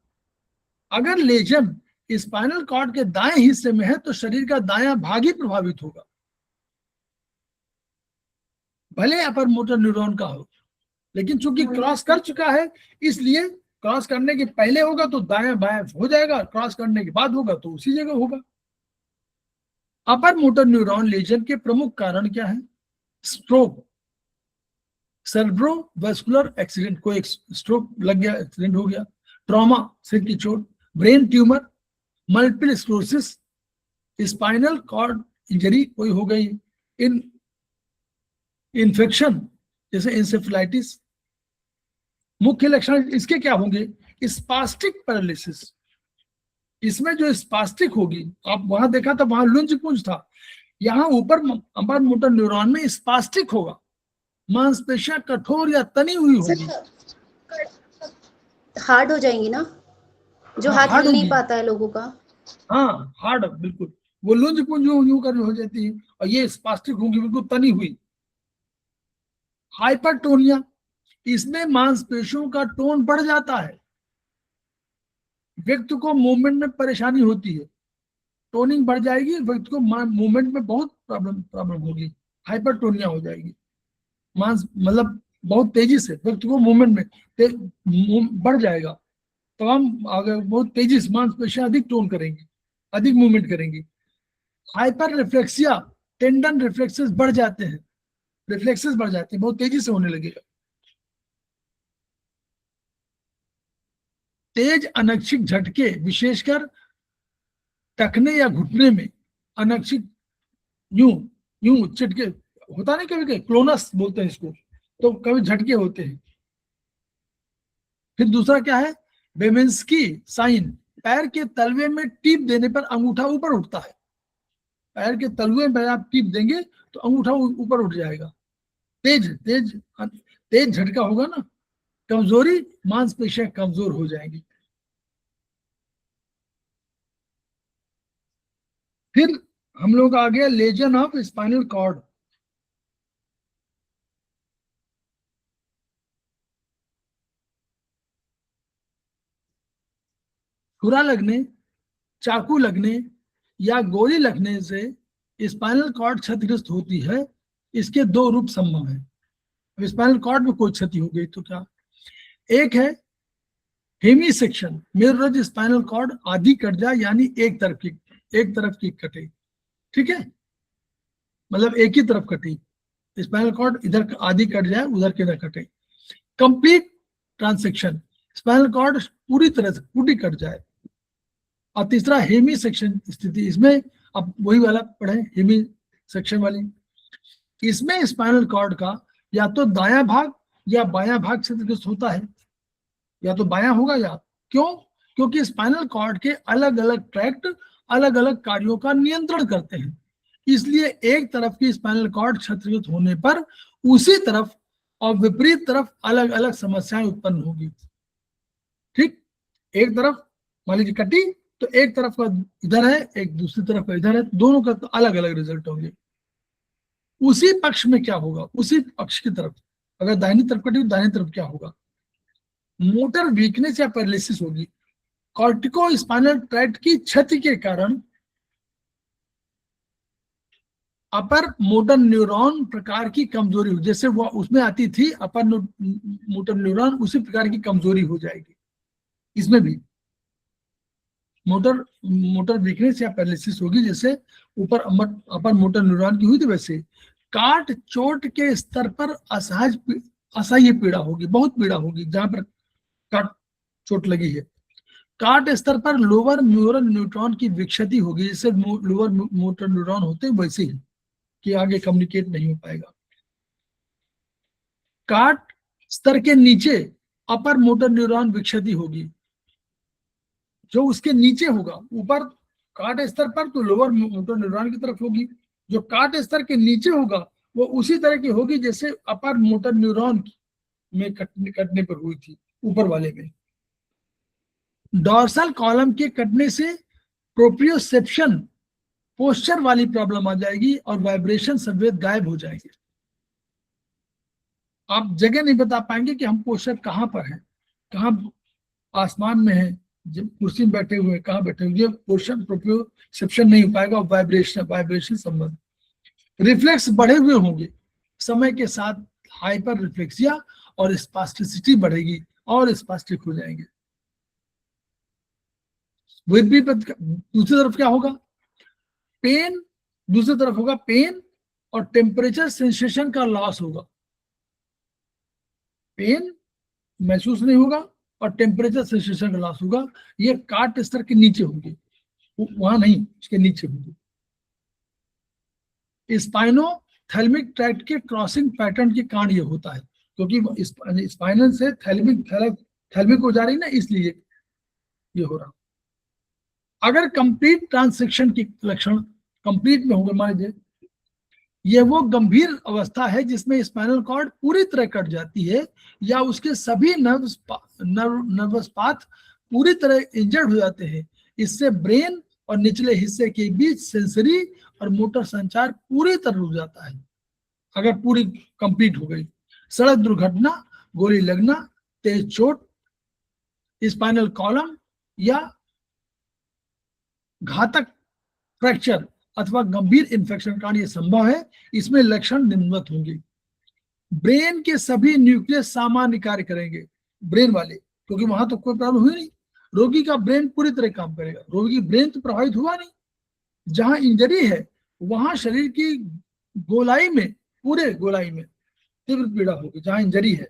[SPEAKER 2] अगर लेजन स्पाइनल कॉर्ड के दाएं हिस्से में है तो शरीर का दायां भाग ही प्रभावित होगा, भले अपर मोटर न्यूरॉन का हो, लेकिन चूंकि क्रॉस कर चुका है, इसलिए क्रॉस करने के पहले होगा तो दायां बायां हो जाएगा, क्रॉस करने के बाद होगा तो उसी जगह होगा। अपर मोटर न्यूरॉन लेजन के प्रमुख कारण क्या है? स्ट्रोक, सेरेब्रोवास्कुलर एक्सीडेंट, कोई स्ट्रोक लग गया, एक्सीडेंट हो गया, ट्रॉमा, सिर की चोट, brain tumour, multiple sclerosis, spinal cord injury कोई हो गई, इन्फेक्शन जैसे इंसेफेलाइटिस। मुख्य लक्षण इसके क्या होंगे? स्पास्टिक पैरालिसिस, इसमें जो स्पास्टिक होगी, आप वहां देखा था वहां लुंज पुंज था, यहाँ ऊपर अपर मोटर न्यूरॉन में स्पास्टिक होगा, मांसपेशियां कठोर या तनी हुई होगी,
[SPEAKER 3] हार्ड हो जाएंगी ना? जो
[SPEAKER 2] हाँ,
[SPEAKER 3] हाथ
[SPEAKER 2] hard
[SPEAKER 3] हिल नहीं
[SPEAKER 2] होगी।
[SPEAKER 3] पाता है लोगों का।
[SPEAKER 2] हाँ, हार्ड बिल्कुल, वो लुंज पुंज यूं कर हो जाती है, और ये स्पास्टिक होंगी, बिल्कुल तनी हुई। हाइपरटोनिया, इसमें मांसपेशियों का टोन बढ़ जाता है, व्यक्ति को मूवमेंट में परेशानी होती है, टोनिंग बढ़ जाएगी, व्यक्ति को मूवमेंट में बहुत प्रॉब्लम प्रॉब्लम होगी, हाइपरटोनिया हो जाएगी। मांस मतलब बहुत तेजी से व्यक्ति को मूवमेंट में बढ़ जाएगा, तो हम अगर बहुत तेजी से मांसपेशियां अधिक टोन करेंगी, अधिक मूवमेंट करेंगी। हाइपर रिफ्लेक्सिया, टेंडन रिफ्लेक्सेस बढ़ जाते हैं, रिफ्लेक्सेस बढ़ जाते हैं, बहुत तेजी से होने लगेगा। तेज अनैच्छिक झटके, विशेषकर टखने या घुटने में, अनैच्छिक यूं यूं झटके होता नहीं, कभी कभी क्लोनस बोलते हैं इसको, तो कभी झटके होते हैं। फिर दूसरा क्या है, बेमेंस्की साइन, पैर के तलवे में टीप देने पर अंगूठा ऊपर उठता है, पैर के तलवे में आप टीप देंगे तो अंगूठा ऊपर उठ जाएगा। तेज तेज तेज झटका होगा ना। कमजोरी, मांसपेशियां कमजोर हो जाएंगी। फिर हम लोग आ गया लेजन ऑफ स्पाइनल कॉर्ड। छुरा लगने, चाकू लगने या गोली लगने से स्पाइनल कॉर्ड क्षतिग्रस्त होती है। इसके दो रूप संभव है। स्पाइनल कॉर्ड में कोई क्षति हो गई तो क्या, एक है hemisection, mirror spinal cord आधी कट जाए, यानी एक तरफ की कटे, ठीक है, मतलब एक ही तरफ कटी, स्पाइनल कॉर्ड इधर आधी कट जाए, उधर के ना कटे। कंप्लीट ट्रांसेक्शन, स्पाइनल कॉर्ड पूरी तरह से पूरी कट जाए। और तीसरा हेमी सेक्शन स्थिति, इसमें अब वही वाला पढ़े, हेमी सेक्शन वाली। इसमें स्पाइनल कॉर्ड का या तो दायां भाग या बायां भाग क्षतिग्रस्त होता है, या तो बायां होगा या, क्यों, क्योंकि स्पाइनल कॉर्ड के अलग अलग ट्रैक्ट अलग अलग कार्यों का नियंत्रण करते हैं, इसलिए एक तरफ की स्पाइनल कॉर्ड क्षतिग्रस्त होने पर उसी तरफ और विपरीत तरफ अलग अलग समस्याएं उत्पन्न होगी। ठीक, एक तरफ मान लीजिए कटी, तो एक तरफ का इधर है, एक दूसरी तरफ का इधर है, दोनों का तो अलग अलग रिजल्ट होंगे। उसी पक्ष में क्या होगा, उसी पक्ष की तरफ, अगर दाहिनी तरफ कटी तो दाहिनी तरफ क्या होगा, मोटर वीकनेस या पैरालिसिस होगी। कॉर्टिको स्पाइनल ट्रैक्ट की क्षति के कारण अपर मोटर न्यूरॉन प्रकार की कमजोरी हो, जैसे वो उसमें आती थी अपर मोटर न्यूरॉन, उसी प्रकार की कमजोरी हो जाएगी। इसमें भी मोटर वीकनेस या पैरालिसिस होगी, जैसे ऊपर अपर मोटर न्यूरॉन की हुई थी, वैसे काट चोट के स्तर पर असह्य पीड़ा होगी, बहुत पीड़ा होगी जहां पर काट चोट लगी है। काट स्तर पर लोअर न्यूरल न्यूट्रॉन की विक्षति होगी, जैसे लोअर मोटर न्यूरॉन होते हैं वैसे ही, कि आगे कम्युनिकेट नहीं हो पाएगा। काट स्तर के नीचे अपर मोटर न्यूरॉन विक्षति होगी, जो उसके नीचे होगा, ऊपर काट स्तर पर तो लोअर मोटर न्यूरॉन की तरफ होगी, जो काट स्तर के नीचे होगा वो उसी तरह की होगी जैसे अपर मोटर न्यूरॉन में कटने पर हुई थी, ऊपर वाले में। डॉर्सल कॉलम के कटने से प्रोप्रियोसेप्शन, पोस्चर वाली प्रॉब्लम आ जाएगी और वाइब्रेशन संवेद गायब हो जाएंगे। आप जगह नहीं बता पाएंगे कि हम पोस्चर कहां पर है, कहां आसमान में है, जब कुर्सी में बैठे हुए कहां बैठे हुए, पोस्चर प्रोप्रियोसेप्शन नहीं हो पाएगा। वाइब्रेशन संबंध, रिफ्लेक्स बढ़े हुए होंगे, समय के साथ हाइपर रिफ्लेक्सिया और स्पास्टिसिटी बढ़ेगी और स्पास्टिक हो जाएंगे। दूसरी तरफ क्या होगा, पेन, दूसरी तरफ होगा पेन और टेम्परेचर सेंसेशन का लॉस होगा। पेन महसूस नहीं होगा और टेम्परेचर सेंसेशन का लॉस होगा। ये काट स्तर के नीचे होगी, वहां नहीं, इसके नीचे होगी। स्पाइनोथैलेमिक ट्रैक्ट के क्रॉसिंग पैटर्न के कारण ये होता है, क्योंकि स्पाइनल से थैलेमिक हो जा रही ना, इसलिए ये हो रहा। अगर कंप्लीट ट्रांसेक्शन की लक्षण कंप्लीट में होगा, मान लीजिए यह वो गंभीर अवस्था है जिसमें स्पाइनल कॉर्ड पूरी तरह कट जाती है या उसके सभी नर्वस पाथ पूरी तरह इंजर्ड हो जाते हैं। इससे ब्रेन और निचले हिस्से के बीच सेंसरी और मोटर संचार पूरी तरह रुक जाता है अगर पूरी कंप्लीट हो गई। सड़क दुर्घटना, गोली लगना, तेज चोट, स्पाइनल कॉलम या घातक फ्रैक्चर अथवा गंभीर इन्फेक्शन कारण ये संभव है। इसमें लक्षण निम्नवत होंगे। ब्रेन के सभी न्यूक्लियस सामान्य कार्य करेंगे, ब्रेन वाले, क्योंकि वहां तो कोई प्रॉब्लम हुई नहीं। रोगी का ब्रेन पूरी तरह काम करेगा, रोगी की ब्रेन तो प्रभावित हुआ नहीं। जहां इंजरी है वहां शरीर की गोलाई में, पूरे गोलाई में तीव्र पीड़ा होगी। जहां इंजरी है,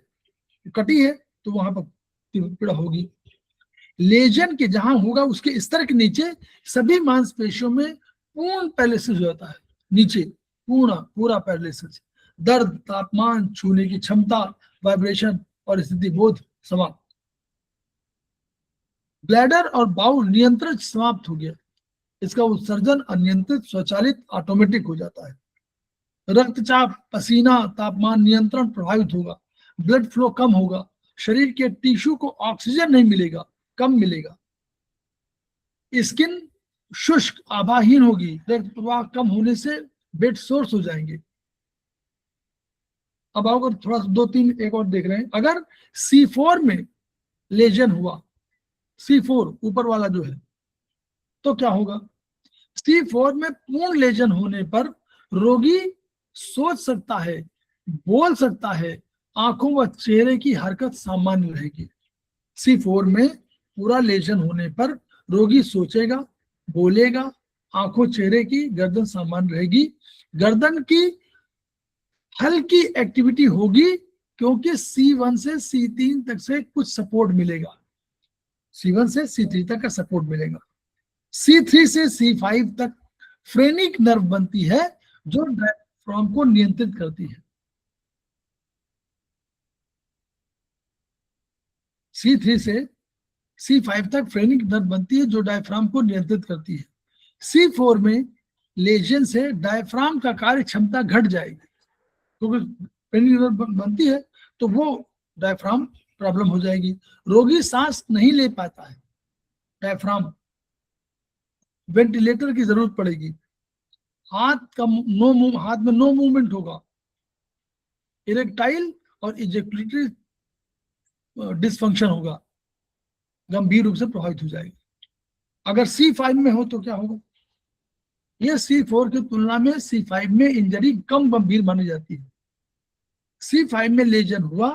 [SPEAKER 2] कटी है, तो वहां पर तीव्र पीड़ा होगी। लेजन के जहां होगा उसके स्तर के नीचे सभी मांसपेशियों में पूर्ण पैरालिसिस हो जाता है। नीचे पूरा पैरालिसिस, दर्द, तापमान, छूने की क्षमता, वाइब्रेशन और स्थिति बोध समाप्त। ब्लैडर और बाउल नियंत्रण समाप्त हो गया, इसका उत्सर्जन अनियंत्रित, स्वचालित, ऑटोमेटिक हो जाता है। रक्तचाप, पसीना, तापमान नियंत्रण प्रभावित होगा, ब्लड फ्लो कम होगा, शरीर के टिश्यू को ऑक्सीजन नहीं मिलेगा, कम मिलेगा। स्किन शुष्क, आभाहीन होगी, रक्त प्रवाह कम होने से बेड सोर्स हो जाएंगे। अब अगर थोड़ा सा 2-3 एक और देख रहे हैं। अगर C4 में लेजन हुआ, C4 ऊपर वाला जो है, तो क्या होगा? C4 में पूर्ण लेजन होने पर रोगी सोच सकता है, बोल सकता है, आंखों व चेहरे की हरकत सामान्य रहेगी। C4 में पूरा लेजन होने पर रोगी सोचेगा, बोलेगा, आंखों, चेहरे की, गर्दन सामान्य रहेगी। गर्दन की हल्की एक्टिविटी होगी क्योंकि C1 से C3 तक से कुछ सपोर्ट मिलेगा, C1 से C3 तक का सपोर्ट मिलेगा। C3 से C5 तक फ्रेनिक नर्व बनती है जो डायफ्राम को नियंत्रित करती है। C3 से C5 तक फ्रेनिक नर्व बनती है जो डायफ्राम को नियंत्रित करती है। C4 में लेजन से डायफ्राम का कार्य क्षमता घट जाएगी, क्योंकि फ्रेनिक नर्व बनती है तो वो डायफ्राम प्रॉब्लम हो जाएगी। रोगी सांस नहीं ले पाता है, डायफ्राम, वेंटिलेटर की जरूरत पड़ेगी। हाथ में नो मूवमेंट होगा, इरेक्टाइल और इजेक्युलेटरी डिसफंक्शन होगा, गंभीर रूप से प्रभावित हो जाएगी। अगर C5 में हो तो क्या होगा? यह C4 की तुलना में C5 में इंजरी कम गंभीर मानी जाती है। C5 में लेजन हुआ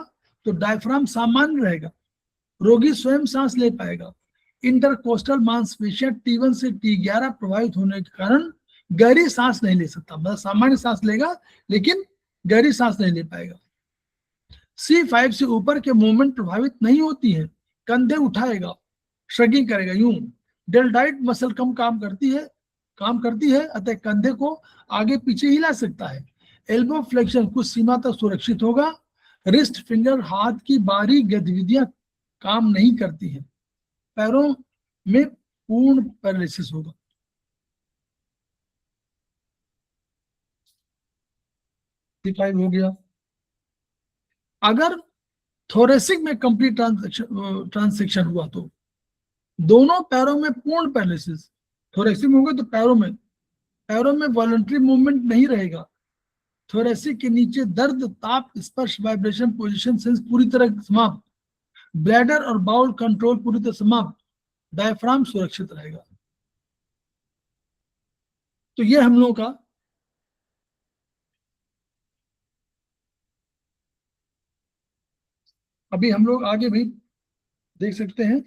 [SPEAKER 2] तो डायफ्राम सामान्य रहेगा, रोगी स्वयं सांस ले पाएगा। इंटरकोस्टल मांसपेशियां T1 से T11 प्रभावित होने के कारण गहरी सांस नहीं ले सकता, मतलब सामान्य सांस लेगा लेकिन गहरी सांस नहीं ले पाएगा। C5 से ऊपर के मूवमेंट प्रभावित नहीं होती है, कंधे उठाएगा, श्रगिंग करेगा, यूं। डेल्टाइट मसल कम काम करती है, अतः कंधे को आगे पीछे हिला सकता है। एल्बो फ्लेक्शन कुछ सीमा तक सुरक्षित होगा। रिस्ट फिंगर, हाथ की बारीक गतिविधियां काम नहीं करती हैं। पैरों में पूर्ण पैरालिसिस होगा। C5 हो गया। अगर थोरेसिक में कंप्लीट ट्रांसेक्शन हुआ तो दोनों पैरों में पूर्ण पैरालिसिस। थोरेसिक में होगा तो पैरों में वॉलंटरी मूवमेंट नहीं रहेगा। थोरेसिक के नीचे दर्द, ताप, स्पर्श, वाइब्रेशन, पोजीशन सेंस पूरी तरह समाप्त। ब्लैडर और बाउल कंट्रोल पूरी तरह समाप्त। डायफ्राम सुरक्षित रहेगा। तो ये हम लोगों का अभी हम लोग आगे भी देख सकते हैं।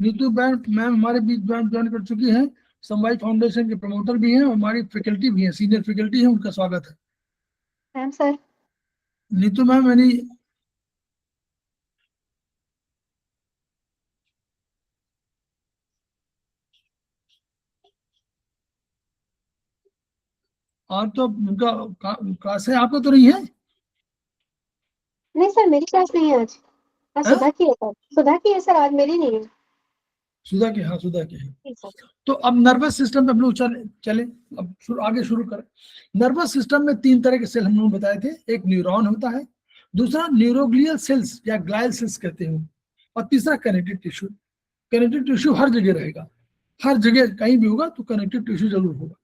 [SPEAKER 2] नीतू मैम हमारे बीच ज्वाइन कर चुकी हैं, समवाय फाउंडेशन के प्रमोटर भी हैं और हमारी फैकल्टी भी हैं, सीनियर फैकल्टी हैं, उनका स्वागत है।
[SPEAKER 3] Ma'am sir.
[SPEAKER 2] नीतू मैम, यानी आप तो उनका क्लास है, आपको तो नहीं है?
[SPEAKER 3] नहीं सर, मेरी क्लास नहीं है आज सुधा की है सर। सुधा की है सर, आज मेरी नहीं है।
[SPEAKER 2] सुधा के? हाँ, सुधा के है।
[SPEAKER 3] सर।
[SPEAKER 2] तो अब नर्वस सिस्टम पे हम लोग चले अब आगे शुरू करें। नर्वस सिस्टम में 3 तरह के सेल हम लोग बताए थे। एक न्यूरॉन होता है, दूसरा न्यूरोग्लियल सेल्स या ग्लायल सेल्स कहते हैं, और तीसरा कनेक्टिव टिश्यू। कनेक्टिव टिश्यू हर जगह रहेगा, हर जगह कहीं भी होगा तो कनेक्टिव टिश्यू जरूर होगा।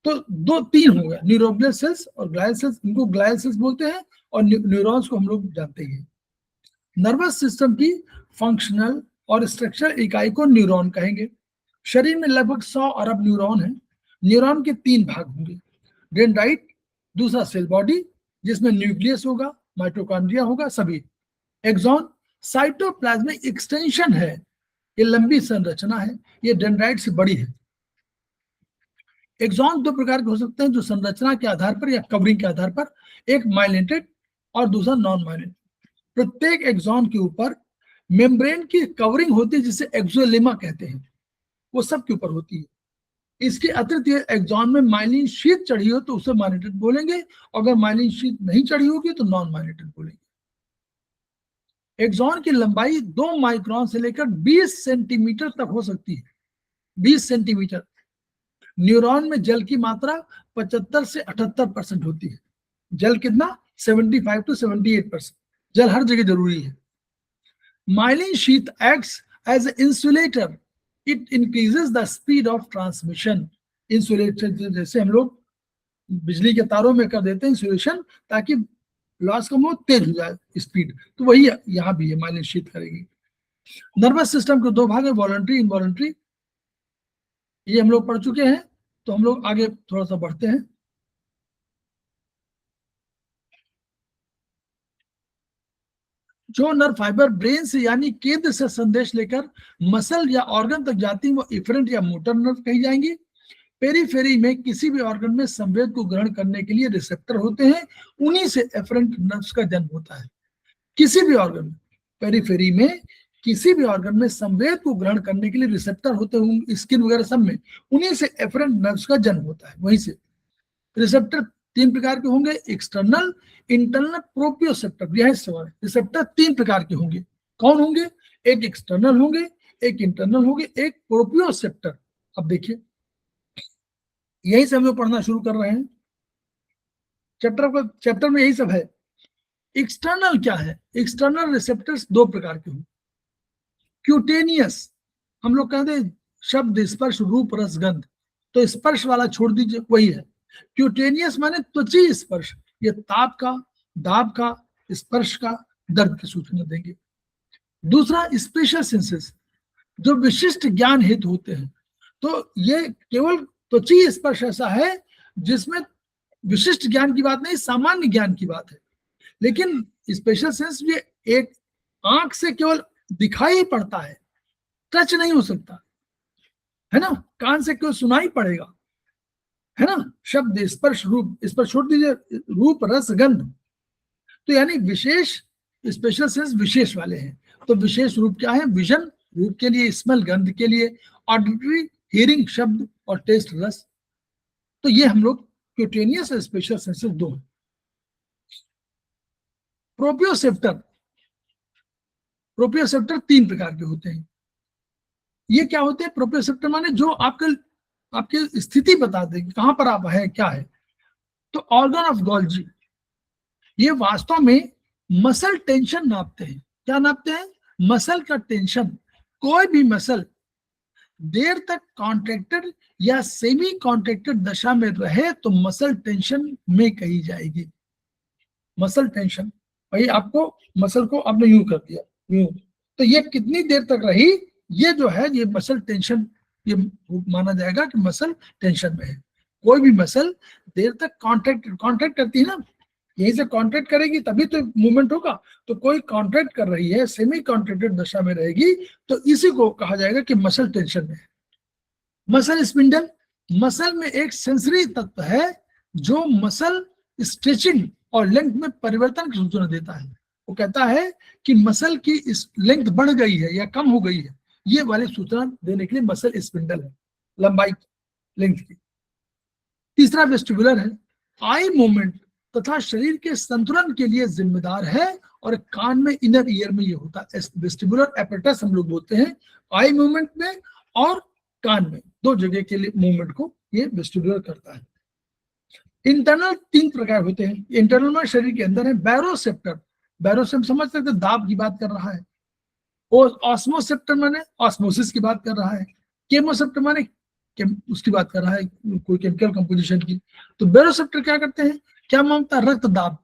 [SPEAKER 2] तो दो तीन हो गया, न्यूरोग्लियल सेल्स और ग्लायल सेल्स, इनको ग्लायल सेल्स बोलते हैं, और न्यूरॉन्स को हम लोग जानते हैं। नर्वस सिस्टम की फंक्शनल और स्ट्रक्चर इकाई को न्यूरॉन कहेंगे। शरीर में लगभग 100 अरब न्यूरॉन है। न्यूरॉन के 3 भाग होंगे, डेंड्राइट, दूसरा सेल बॉडी जिसमें न्यूक्लियस होगा, माइटोकॉन्ड्रिया होगा सभी, एक्सॉन साइटोप्लाज्मिक एक्सटेंशन है, ये लंबी संरचना है, ये डेंड्राइट से बड़ी है। एक्सॉन 2 प्रकार के हो सकते हैं, जो संरचना के आधार पर या कवरिंग के आधार पर, एक माइलेटेड और दूसरा नॉन माइलेटेड। प्रत्येक एक्सॉन के ऊपर मेम्ब्रेन की कवरिंग होती है जिसे एक्सोलेमा कहते हैं, वो सब के ऊपर होती है। इसके अतिरिक्त एक्सॉन में माइलिन शीट चढ़ी हो तो उसे माइलेटेड बोलेंगे, अगर माइलिन शीट नहीं चढ़ी होगी तो नॉन माइलेटेड बोलेंगे। एक्सॉन की लंबाई 2 माइक्रोन से लेकर 20 सेंटीमीटर तक हो सकती है, 20 सेंटीमीटर। न्यूरॉन में जल की मात्रा 75 से 78% होती है। जल कितना? 75 to 78%। जल हर जगह जरूरी है। Myelin sheath acts as insulator, it increases the speed of transmission. Insulator जैसे हम लोग बिजली के तारों में कर देते हैं इंसुलेशन, ताकि लॉस कम हो, तेज हो जाए स्पीड, तो वही यहाँ भी है, माइलिन शीथ करेगी। नर्वस सिस्टम के 2 भाग है, वॉलंटरी, इनवॉलंटरी, ये हम लोग पढ़ चुके हैं, तो हम लोग आगे थोड़ा सा बढ़ते हैं। जो नर्व फाइबर ब्रेन से यानी केंद्र से संदेश लेकर मसल या ऑर्गन तक जाती है वो इफरेंट या मोटर नर्व कही जाएंगी। पेरीफेरी में किसी भी ऑर्गन में संवेद को ग्रहण करने के लिए रिसेप्टर होते हैं, उन्हीं से एफरेंट नर्व्स का जन्म होता है। किसी भी ऑर्गन में, पेरीफेरी में किसी भी ऑर्गन में संवेद को ग्रहण करने के लिए रिसेप्टर होते हैं, स्किन वगैरह सब में, उन्हीं से एफरेंट नर्व्स का जन्म होता है। वहीं से रिसेप्टर 3 प्रकार के होंगे, एक्सटर्नल, इंटरनल, प्रोप्रियोसेप्टर। यह सवाल, रिसेप्टर 3 प्रकार के होंगे। कौन होंगे? एक एक्सटर्नल होंगे, एक इंटरनल होंगे, एक प्रोप्रियोसेप्टर। अब देखिए, यही से हम लोग पढ़ना शुरू कर रहे हैं, चैप्टर में यही सब है। एक्सटर्नल क्या है? एक्सटर्नल रिसेप्टर्स 2 प्रकार के होंगे। क्यूटेनियस, हम लोग कहते हैं शब्द स्पर्श रूप रस गंध, तो स्पर्श वाला छोड़ दीजिए, वही है। क्यूटेनियस माने त्वची स्पर्श, ये ताप का, दाब का, स्पर्श का, दर्द की सूचना देंगे। दूसरा स्पेशल सेंसेस, जो विशिष्ट ज्ञान हेतु होते हैं, तो ये केवल त्वची स्पर्श ऐसा है जिसमें विशिष्ट ज्ञान की बात नहीं, सामान्य ज्ञान की बात है। लेकिन स्पेशल सेंस ये एक आंख से केवल दिखाई पड़ता है, टच नहीं हो सकता है ना, कान से केवल सुनाई पड़ेगा, है ना। शब्द स्पर्श रूप, इस पर छोड़ दीजिए, रूप रस गंध, तो यानी विशेष स्पेशल सेंस विशेष वाले हैं। तो विशेष रूप क्या है? विजन रूप के लिए, स्मेल गंध के लिए, ऑडिटरी हियरिंग शब्द, और टेस्ट रस। तो ये हम लोग क्यूटेनियस और स्पेशल सेंसेस 2। प्रोप्रियोसेप्टर, प्रोप्रियोसेप्टर 3 प्रकार के होते हैं। ये क्या होते हैं? प्रोप्रियोसेप्टर माने जो आपकी स्थिति बता देंगे, कहां पर आप हैं, क्या है। तो ऑर्गन ऑफ गोल्जी, ये वास्तव में मसल टेंशन नापते हैं। क्या नापते हैं? मसल का टेंशन। कोई भी मसल देर तक कॉन्ट्रैक्टेड या सेमी कॉन्ट्रैक्टेड दशा में रहे तो मसल टेंशन में कही जाएगी। मसल टेंशन, भाई आपको मसल को आपने यूं कर दिया, यूं, तो ये कितनी देर तक रही, ये जो है ये मसल टेंशन, ये माना जाएगा कि मसल टेंशन में है। कोई भी मसल देर तक कॉन्ट्रैक्ट करती है ना, यहीं से कॉन्ट्रैक्ट करेगी तभी तो मूवमेंट होगा। तो कोई कॉन्ट्रैक्ट कर रही है, सेमी कॉन्ट्रैक्टेड दशा में रहेगी, तो इसी को कहा जाएगा कि मसल टेंशन में है। मसल स्पिंडल, मसल में एक सेंसरी तत्व है जो मसल स्ट्रेचिंग और लेंथ में परिवर्तन की सूचना देता है। वो कहता है कि मसल की लेंथ बढ़ गई है या कम हो गई है, ये वाली सूचना देने के लिए मसल स्पिंडल है, लंबाई लेंथ की। तीसरा वेस्टिबुलर है, आई मूवमेंट तथा शरीर के संतुलन के लिए जिम्मेदार है, और कान में, इनर ईयर में ये होता है। वेस्टिबुलर एपेटस हम लोग बोलते हैं, आई मूवमेंट में और कान में, 2 जगह के लिए मूवमेंट को ये वेस्टिबुलर करता है। इंटरनल 3 प्रकार होते हैं। इंटरनल में शरीर के अंदर है बैरोसेप्टर, बैरोसेप्टर समझ सकते हैं, दाब की बात कर रहा है। और ऑस्मोसेप्टर माने ऑस्मोसिस की बात कर रहा है। केमोसेप्टर माने उसकी बात कर रहा है, कोई केमिकल कंपोजिशन की। तो बैरोसेप्टर क्या करते हैं, क्या मापता है, रक्त दाब।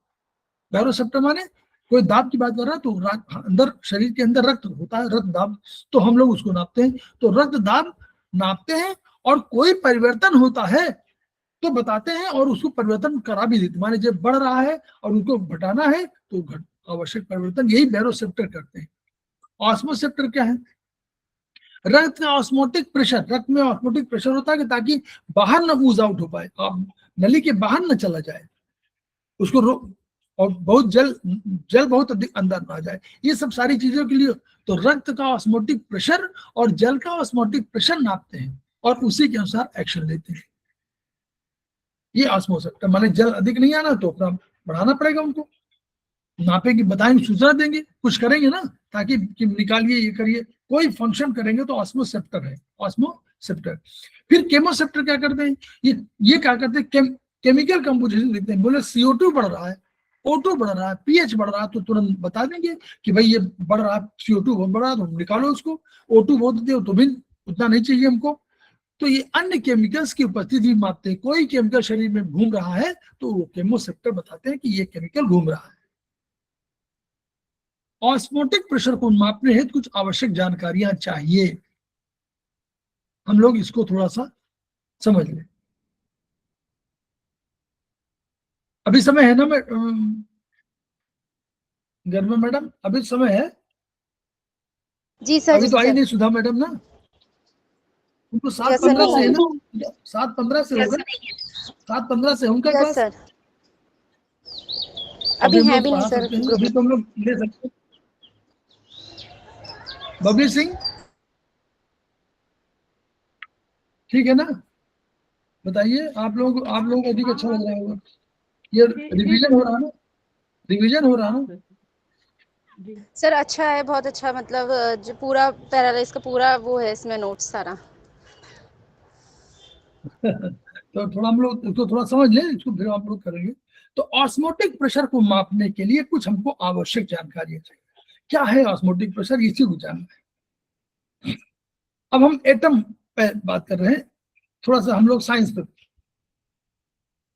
[SPEAKER 2] बैरोसेप्टर माने कोई दाब की बात कर रहा है, तो अंदर शरीर के अंदर रक्त होता है, रक्त दाब, तो हम लोग उसको नापते हैं। तो रक्त दाब नापते हैं, और कोई परिवर्तन होता है तो बताते हैं, और उसको परिवर्तन करा भी देते हैं। माने जब बढ़ रहा है और उनको घटाना है तो आवश्यक परिवर्तन, यही बैरोसेप्टर करते हैं। ऑस्मोसेप्टर क्या है, रक्त का ऑस्मोटिक प्रेशर, रक्त में ऑस्मोटिक प्रेशर होता है कि ताकि बाहर ना ऊज आउट हो पाए, आप नली के बाहर ना चला जाए, उसको और बहुत जल बहुत अधिक अंदर ना आ जाए, ये सब सारी चीजों के लिए तो रक्त का ऑस्मोटिक प्रेशर और जल का ऑस्मोटिक प्रेशर नापते हैं और उसी के अनुसार एक्शन लेते हैं। ये ऑस्मोसेप्टर माने जल अधिक नहीं आना तो अपना बढ़ाना पड़ेगा, उनको नापेंगे, बताएंगे, सूचना देंगे, कुछ करेंगे ना, ताकि कि निकालिए, ये करिए, कोई फंक्शन करेंगे तो ऑस्मोसेप्टर है, ऑस्मोसेप्टर। फिर केमोसेप्टर क्या करते हैं, ये क्या करते हैं, केमिकल कंपोजिशन देखते हैं, बोले CO2 बढ़ रहा है, O2 बढ़ रहा है, pH बढ़ रहा है, तो तुरंत बता देंगे कि भाई ये बढ़ रहा है, CO2 बहुत बढ़ रहा है, तो निकालो उसको। O2 बहुत दे तो भी उतना नहीं चाहिए हमको। तो ये अन्य केमिकल्स की उपस्थिति मापते हैं, कोई केमिकल शरीर में घूम रहा है तो वो केमोसेप्टर बताते हैं कि ये केमिकल घूम रहा है। ऑस्मोटिक प्रेशर को मापने हेतु कुछ आवश्यक जानकारियां चाहिए, हम लोग इसको थोड़ा सा समझ लें। अभी समय है ना गर्मा मैडम, अभी समय है?
[SPEAKER 3] जी सर।
[SPEAKER 2] अभी तो आई नहीं सुधा मैडम ना, उनको 7:15 से है ना, 7:15 से होगा, 7:15 से उनका क्लास।
[SPEAKER 3] अभी है भी नहीं सर,
[SPEAKER 2] अभी तो हम लोग ले सकते हैं। बबली सिंह ठीक है ना, बताइए, आप लोग अधिक अच्छा लग रहा होगा। ये रिवीजन हो रहा है ना, रिवीजन हो रहा है ना
[SPEAKER 3] सर? अच्छा है, बहुत अच्छा, मतलब जो पूरा पैरालाइज का पूरा वो है इसमें नोट्स सारा।
[SPEAKER 2] तो थोड़ा हम लोग इसको थोड़ा समझ लें, इसको फिर आप लोग करेंगे। तो ऑस्मोटिक प्रेशर को मापने के लिए कुछ हमको आवश्यक जानकारी चाहिए। क्या है ऑस्मोटिक प्रेशर, इसी को जानना है। अब हम एटम पे बात कर रहे हैं, थोड़ा सा हम लोग साइंस पे।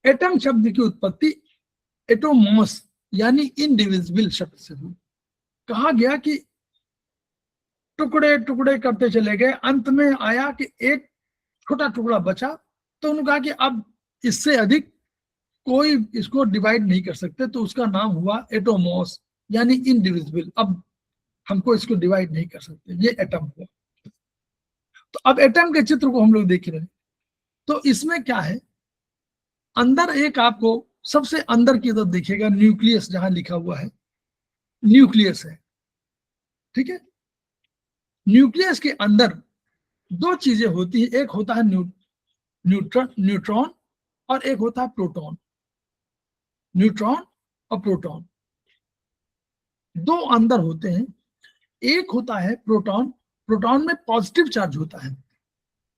[SPEAKER 2] एटम शब्द की उत्पत्ति एटोमॉस यानी इनडिविजिबल शब्द से हुई। कहा गया कि टुकड़े टुकड़े करते चले गए, अंत में आया कि एक छोटा टुकड़ा बचा, तो उन्होंने कहा कि अब इससे अधिक कोई इसको डिवाइड नहीं कर सकते, तो उसका नाम हुआ एटोमॉस यानी इनडिविजिबल। अब हमको इसको डिवाइड नहीं कर सकते, ये एटम हुआ। तो अब एटम के चित्र को हम लोग देख रहे हैं, तो इसमें क्या है, अंदर एक आपको सबसे अंदर की तरफ देखिएगा न्यूक्लियस, जहां लिखा हुआ है न्यूक्लियस है, ठीक है। न्यूक्लियस के अंदर दो चीजें होती है, एक होता है न्यूट्रॉन और एक होता है प्रोटॉन। न्यूट्रॉन और प्रोटॉन दो अंदर होते हैं। एक होता है प्रोटॉन, प्रोटॉन में पॉजिटिव चार्ज होता है,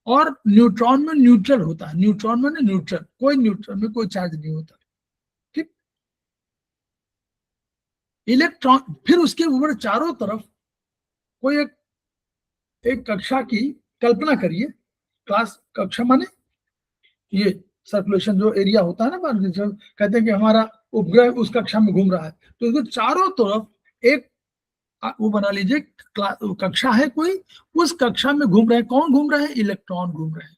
[SPEAKER 2] और न्यूट्रॉन में न्यूट्रल होता है। न्यूट्रॉन में न्यूट्रल, कोई न्यूट्रॉन में कोई चार्ज नहीं होता, ठीक। इलेक्ट्रॉन, फिर उसके ऊपर चारों तरफ कोई एक कक्षा की कल्पना करिए, क्लास कक्षा माने ये सर्कुलेशन जो एरिया होता है ना, जो कहते हैं कि हमारा उपग्रह उस कक्षा में घूम रहा है, तो इसको चारों तरफ एक वो बना लीजिए, कक्षा है कोई, उस कक्षा में घूम रहे हैं, कौन घूम रहे हैं, इलेक्ट्रॉन घूम रहे हैं।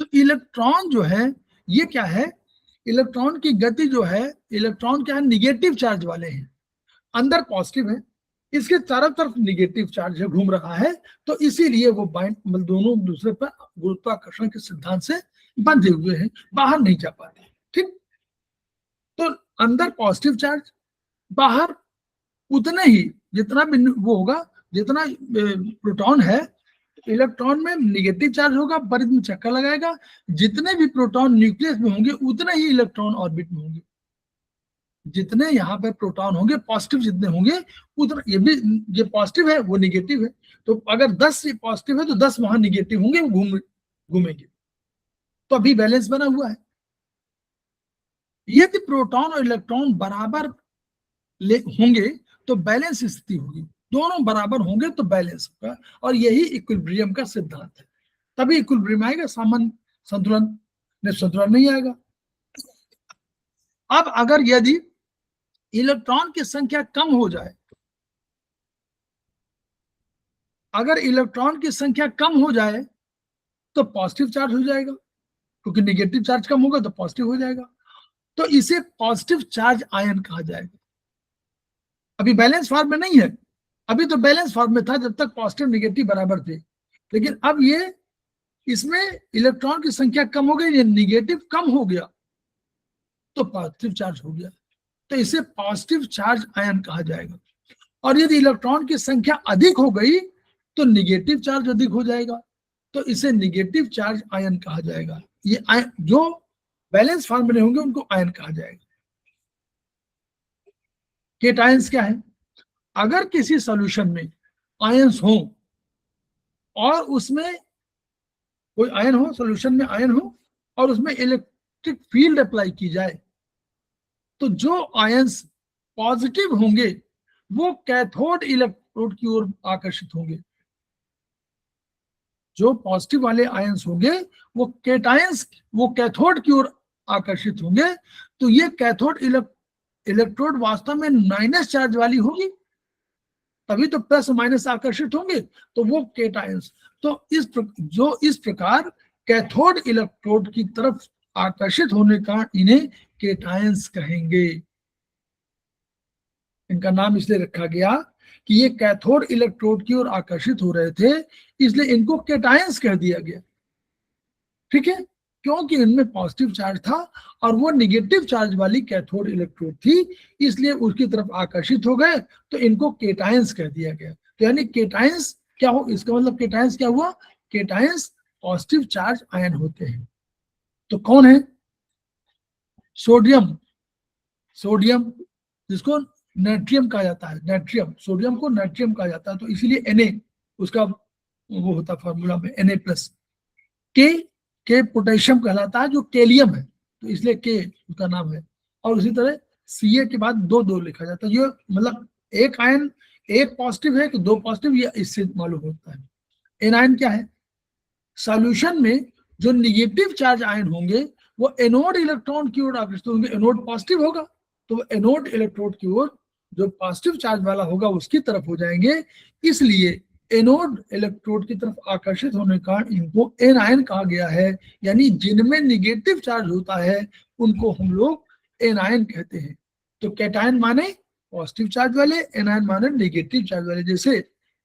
[SPEAKER 2] तो इलेक्ट्रॉन जो है ये क्या है, इलेक्ट्रॉन की गति जो है, इलेक्ट्रॉन क्या है, निगेटिव चार्ज वाले हैं, अंदर पॉजिटिव है, इसके चारों तरफ निगेटिव चार्ज है, घूम रहा है, तो इसीलिए वो बाइंड, मतलब दोनों दूसरे पर गुरुत्वाकर्षण के सिद्धांत से बंधे हुए हैं, बाहर नहीं जा पाते, ठीक। तो अंदर पॉजिटिव चार्ज, बाहर उतने ही जितना भी वो होगा, जितना प्रोटॉन है, इलेक्ट्रॉन में निगेटिव चार्ज होगा, परिधि में चक्कर लगाएगा, जितने भी प्रोटॉन न्यूक्लियस में होंगे उतने ही इलेक्ट्रॉन ऑर्बिट में होंगे। जितने यहाँ पे प्रोटॉन होंगे, पॉजिटिव जितने होंगे उतना, ये भी ये पॉजिटिव है वो निगेटिव है, तो अगर 10 पॉजिटिव है तो 10 वहां निगेटिव होंगे, वो घूमेंगे, तो अभी बैलेंस बना हुआ है। यदि प्रोटॉन और इलेक्ट्रॉन बराबर होंगे तो बैलेंस स्थिति होगी, दोनों बराबर होंगे तो बैलेंस होगा, और यही इक्विलिब्रियम का सिद्धांत है। तभी इक्विलिब्रियम आएगा, सामान्य संतुलन संतुलन नहीं आएगा। अब अगर यदि इलेक्ट्रॉन की संख्या कम हो जाए, अगर इलेक्ट्रॉन की संख्या कम हो जाए तो पॉजिटिव चार्ज हो जाएगा, क्योंकि नेगेटिव चार्ज कम होगा तो पॉजिटिव हो जाएगा, तो इसे पॉजिटिव चार्ज आयन कहा जाएगा। अभी बैलेंस फॉर्म में नहीं है, अभी तो बैलेंस फॉर्म में था जब तक पॉजिटिव नेगेटिव बराबर थे, लेकिन अब ये इसमें इलेक्ट्रॉन की संख्या कम हो गई, ये नेगेटिव कम हो गया तो पॉजिटिव चार्ज हो गया, तो इसे पॉजिटिव चार्ज आयन कहा जाएगा। और यदि इलेक्ट्रॉन की संख्या अधिक हो गई तो नेगेटिव चार्ज अधिक हो जाएगा, तो इसे नेगेटिव चार्ज आयन कहा जाएगा। ये जो बैलेंस फॉर्म में होंगे उनको आयन कहा जाएगा। केटायंस क्या है? अगर किसी सॉल्यूशन में आयंस हो और उसमें कोई आयन हो, सॉल्यूशन में आयन हो और उसमें इलेक्ट्रिक फील्ड अप्लाई की जाए, तो जो आयंस पॉजिटिव होंगे वो कैथोड इलेक्ट्रोड की ओर आकर्षित होंगे। जो पॉजिटिव वाले आयंस होंगे वो केटायंस, वो कैथोड की ओर आकर्षित होंगे, तो ये कैथोड इलेक्ट्रोड वास्तव में माइनस चार्ज वाली होगी, तभी तो प्लस माइनस आकर्षित होंगे, तो वो केटायंस। तो इस प्रकार कैथोड इलेक्ट्रोड की तरफ आकर्षित होने का इन्हें केटायंस कहेंगे। इनका नाम इसलिए रखा गया कि ये कैथोड इलेक्ट्रोड की ओर आकर्षित हो रहे थे, इसलिए इनको केटायंस कह दिया गया। ठीक है, क्योंकि इनमें पॉजिटिव चार्ज था और वो नेगेटिव चार्ज वाली कैथोड इलेक्ट्रोड थी, इसलिए उसकी तरफ आकर्षित हो गए, तो इनको केटायंस कह दिया गया। तो यानी केटायंस क्या हो, इसका मतलब केटायंस क्या हुआ? केटायंस पॉजिटिव चार्ज आयन होते हैं। तो कौन है? सोडियम, सोडियम जिसको नाइट्रियम कहा जाता है, नाइट्रियम, सोडियम को नाइट्रियम कहा जाता है, तो इसीलिए Na उसका वो होता फॉर्मूला में Na+। के पोटेशियम कहलाता है जो केलियम है, तो इसलिए के उसका नाम है। और उसी तरह Ca के बाद दो लिखा जाता है, ये मतलब एक आयन एक पॉजिटिव है कि दो पॉजिटिव, ये इससे मालूम होता है। एनायन क्या है? सॉल्यूशन में जो निगेटिव चार्ज आयन होंगे वो एनोड इलेक्ट्रॉन की ओर आकर्षित होंगे, एनोड पॉजिटिव होगा तो एनोड इलेक्ट्रोड की ओर जो पॉजिटिव चार्ज वाला होगा उसकी तरफ हो जाएंगे, इसलिए एनोड इलेक्ट्रोड की तरफ आकर्षित होने का इनको एनायन कहा गया है। यानी जिनमें निगेटिव चार्ज होता है उनको हम लोग एनायन कहते हैं। तो कैटायन माने पॉजिटिव चार्ज वाले, एनायन माने नेगेटिव चार्ज वाले, जैसे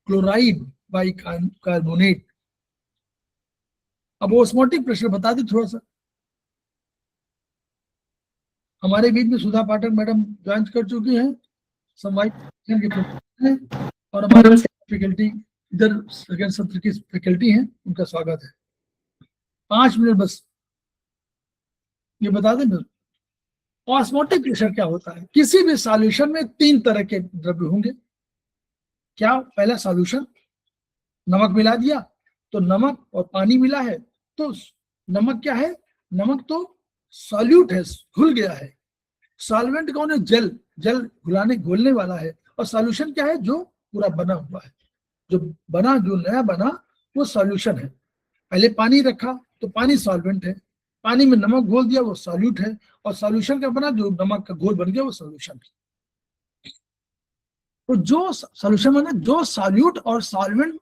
[SPEAKER 2] क्लोराइड बाइकार्बोनेट। अब ऑस्मोटिक प्रेशर बता दी थोड़ा सा। हमारे बीच में सुधा पाठक मैडम ज्वाइन कर चुकी हैं, और हमारे फैकल्टी इधर सेकंड सत्र की फैकल्टी हैं, उनका स्वागत है। 5 मिनट बस ये बता दें। ऑस्मोटिक प्रेशर क्या होता है? किसी भी सॉल्यूशन में 3 तरह के द्रव्य होंगे। क्या? पहला सॉल्यूशन, नमक मिला दिया तो नमक और पानी मिला है, तो नमक क्या है? नमक तो सॉल्यूट है, घुल गया है। सॉल्वेंट कौन है? जल, जल घोलने वाला है। और सॉल्यूशन क्या है? जो पूरा बना हुआ है, जो नया बना वो सॉल्यूशन है। पहले पानी रखा तो पानी सॉल्वेंट है, पानी में नमक घोल दिया वो सॉल्यूट है, और सॉल्यूशन का बना जो नमक का घोल बन गया वो सॉल्यूशन है। तो जो सॉल्यूशन बना, जो सॉल्यूट और सॉल्वेंट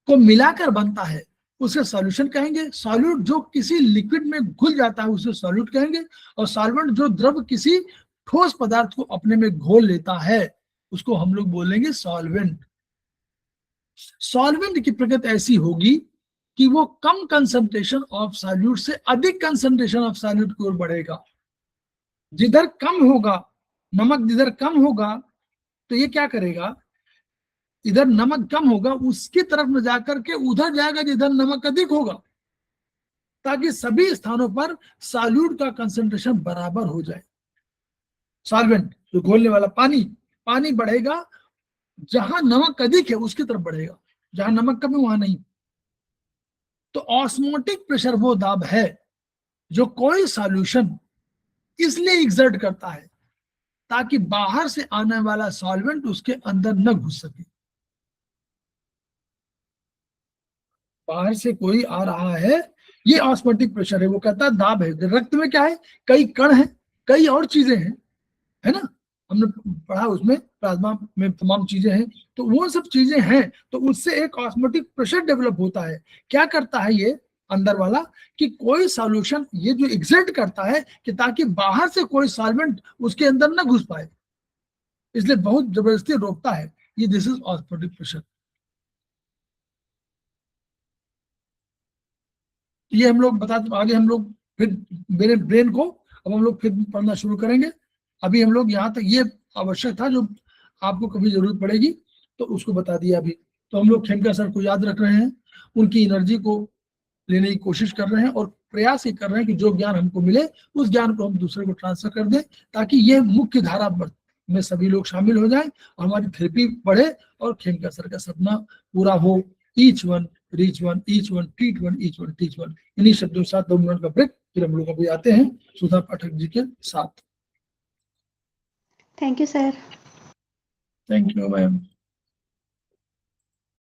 [SPEAKER 2] को मिलाकर बनता है उसे सॉल्यूशन कहेंगे। सॉल्यूट जो किसी लिक्विड में घुल जाता है उसे सॉल्यूट कहेंगे, और सॉल्वेंट जो द्रव किसी ठोस पदार्थ को अपने में घोल लेता है उसको हम लोग बोलेंगे सॉल्वेंट। सॉल्वेंट की प्रकृति ऐसी होगी कि वो कम कंसंट्रेशन ऑफ सॉल्यूट से अधिक कंसंट्रेशन ऑफ सॉल्यूट की ओर बढ़ेगा। जिधर कम होगा नमक, जिधर कम होगा तो ये क्या करेगा? इधर नमक कम होगा उसकी तरफ में जाकर के उधर जाएगा जिधर नमक अधिक होगा, ताकि सभी स्थानों पर सॉल्यूट का कंसंट्रेशन बराबर हो जाए। सॉल्वेंट जो घोलने वाला पानी, पानी बढ़ेगा जहां नमक अधिक है उसकी तरफ बढ़ेगा, जहां नमक कम है वहां नहीं। तो ऑस्मोटिक प्रेशर वो दाब है जो कोई सॉल्यूशन इसलिए एग्जर्ट करता है ताकि बाहर से आने वाला सॉल्वेंट उसके अंदर न घुस सके। बाहर से कोई आ रहा है, ये ऑस्मोटिक प्रेशर है, वो कहता है दाब है। रक्त में क्या है, कई कण है, कई और चीजें हैं, है ना, हमने पढ़ा उसमें प्लाज्मा में तमाम चीजें हैं, तो वो सब चीजें हैं, तो उससे एक ऑस्मोटिक प्रेशर डेवलप होता है। क्या करता है ये अंदर वाला, कि कोई सॉल्यूशन ये जो एग्जर्ट करता है कि ताकि बाहर से कोई सॉल्वेंट उसके अंदर ना घुस पाए, इसलिए बहुत जबरदस्ती रोकता है। ये दिस इज ऑस्मोटिक प्रेशर। ये हम लोग आगे हम लोग फिर मेरे ब्रेन को अब हम लोग फिर पढ़ना शुरू करेंगे। अभी हम लोग यहाँ तक ये आवश्यक था, जो आपको कभी जरूरत पड़ेगी तो उसको बता दिया अभी। तो हम लोग खेमका सर को याद रख रहे हैं, उनकी एनर्जी को लेने की कोशिश कर रहे हैं और प्रयास ये कर रहे हैं कि जो ज्ञान हमको मिले उस ज्ञान को हम दूसरे को ट्रांसफर कर दें, ताकि ये मुख्य धारा में सभी लोग शामिल हो जाएं और हमारी थेरेपी बढ़े और खेमका सर का सपना पूरा हो। Each one reach one, each one treat one, each one teach one. इन्हीं शब्दों के साथ 2 मिनट का ब्रेक, फिर हम लोग अभी आते हैं सुधा पाठक जी के साथ।
[SPEAKER 4] Thank you sir.
[SPEAKER 2] Thank you ma'am.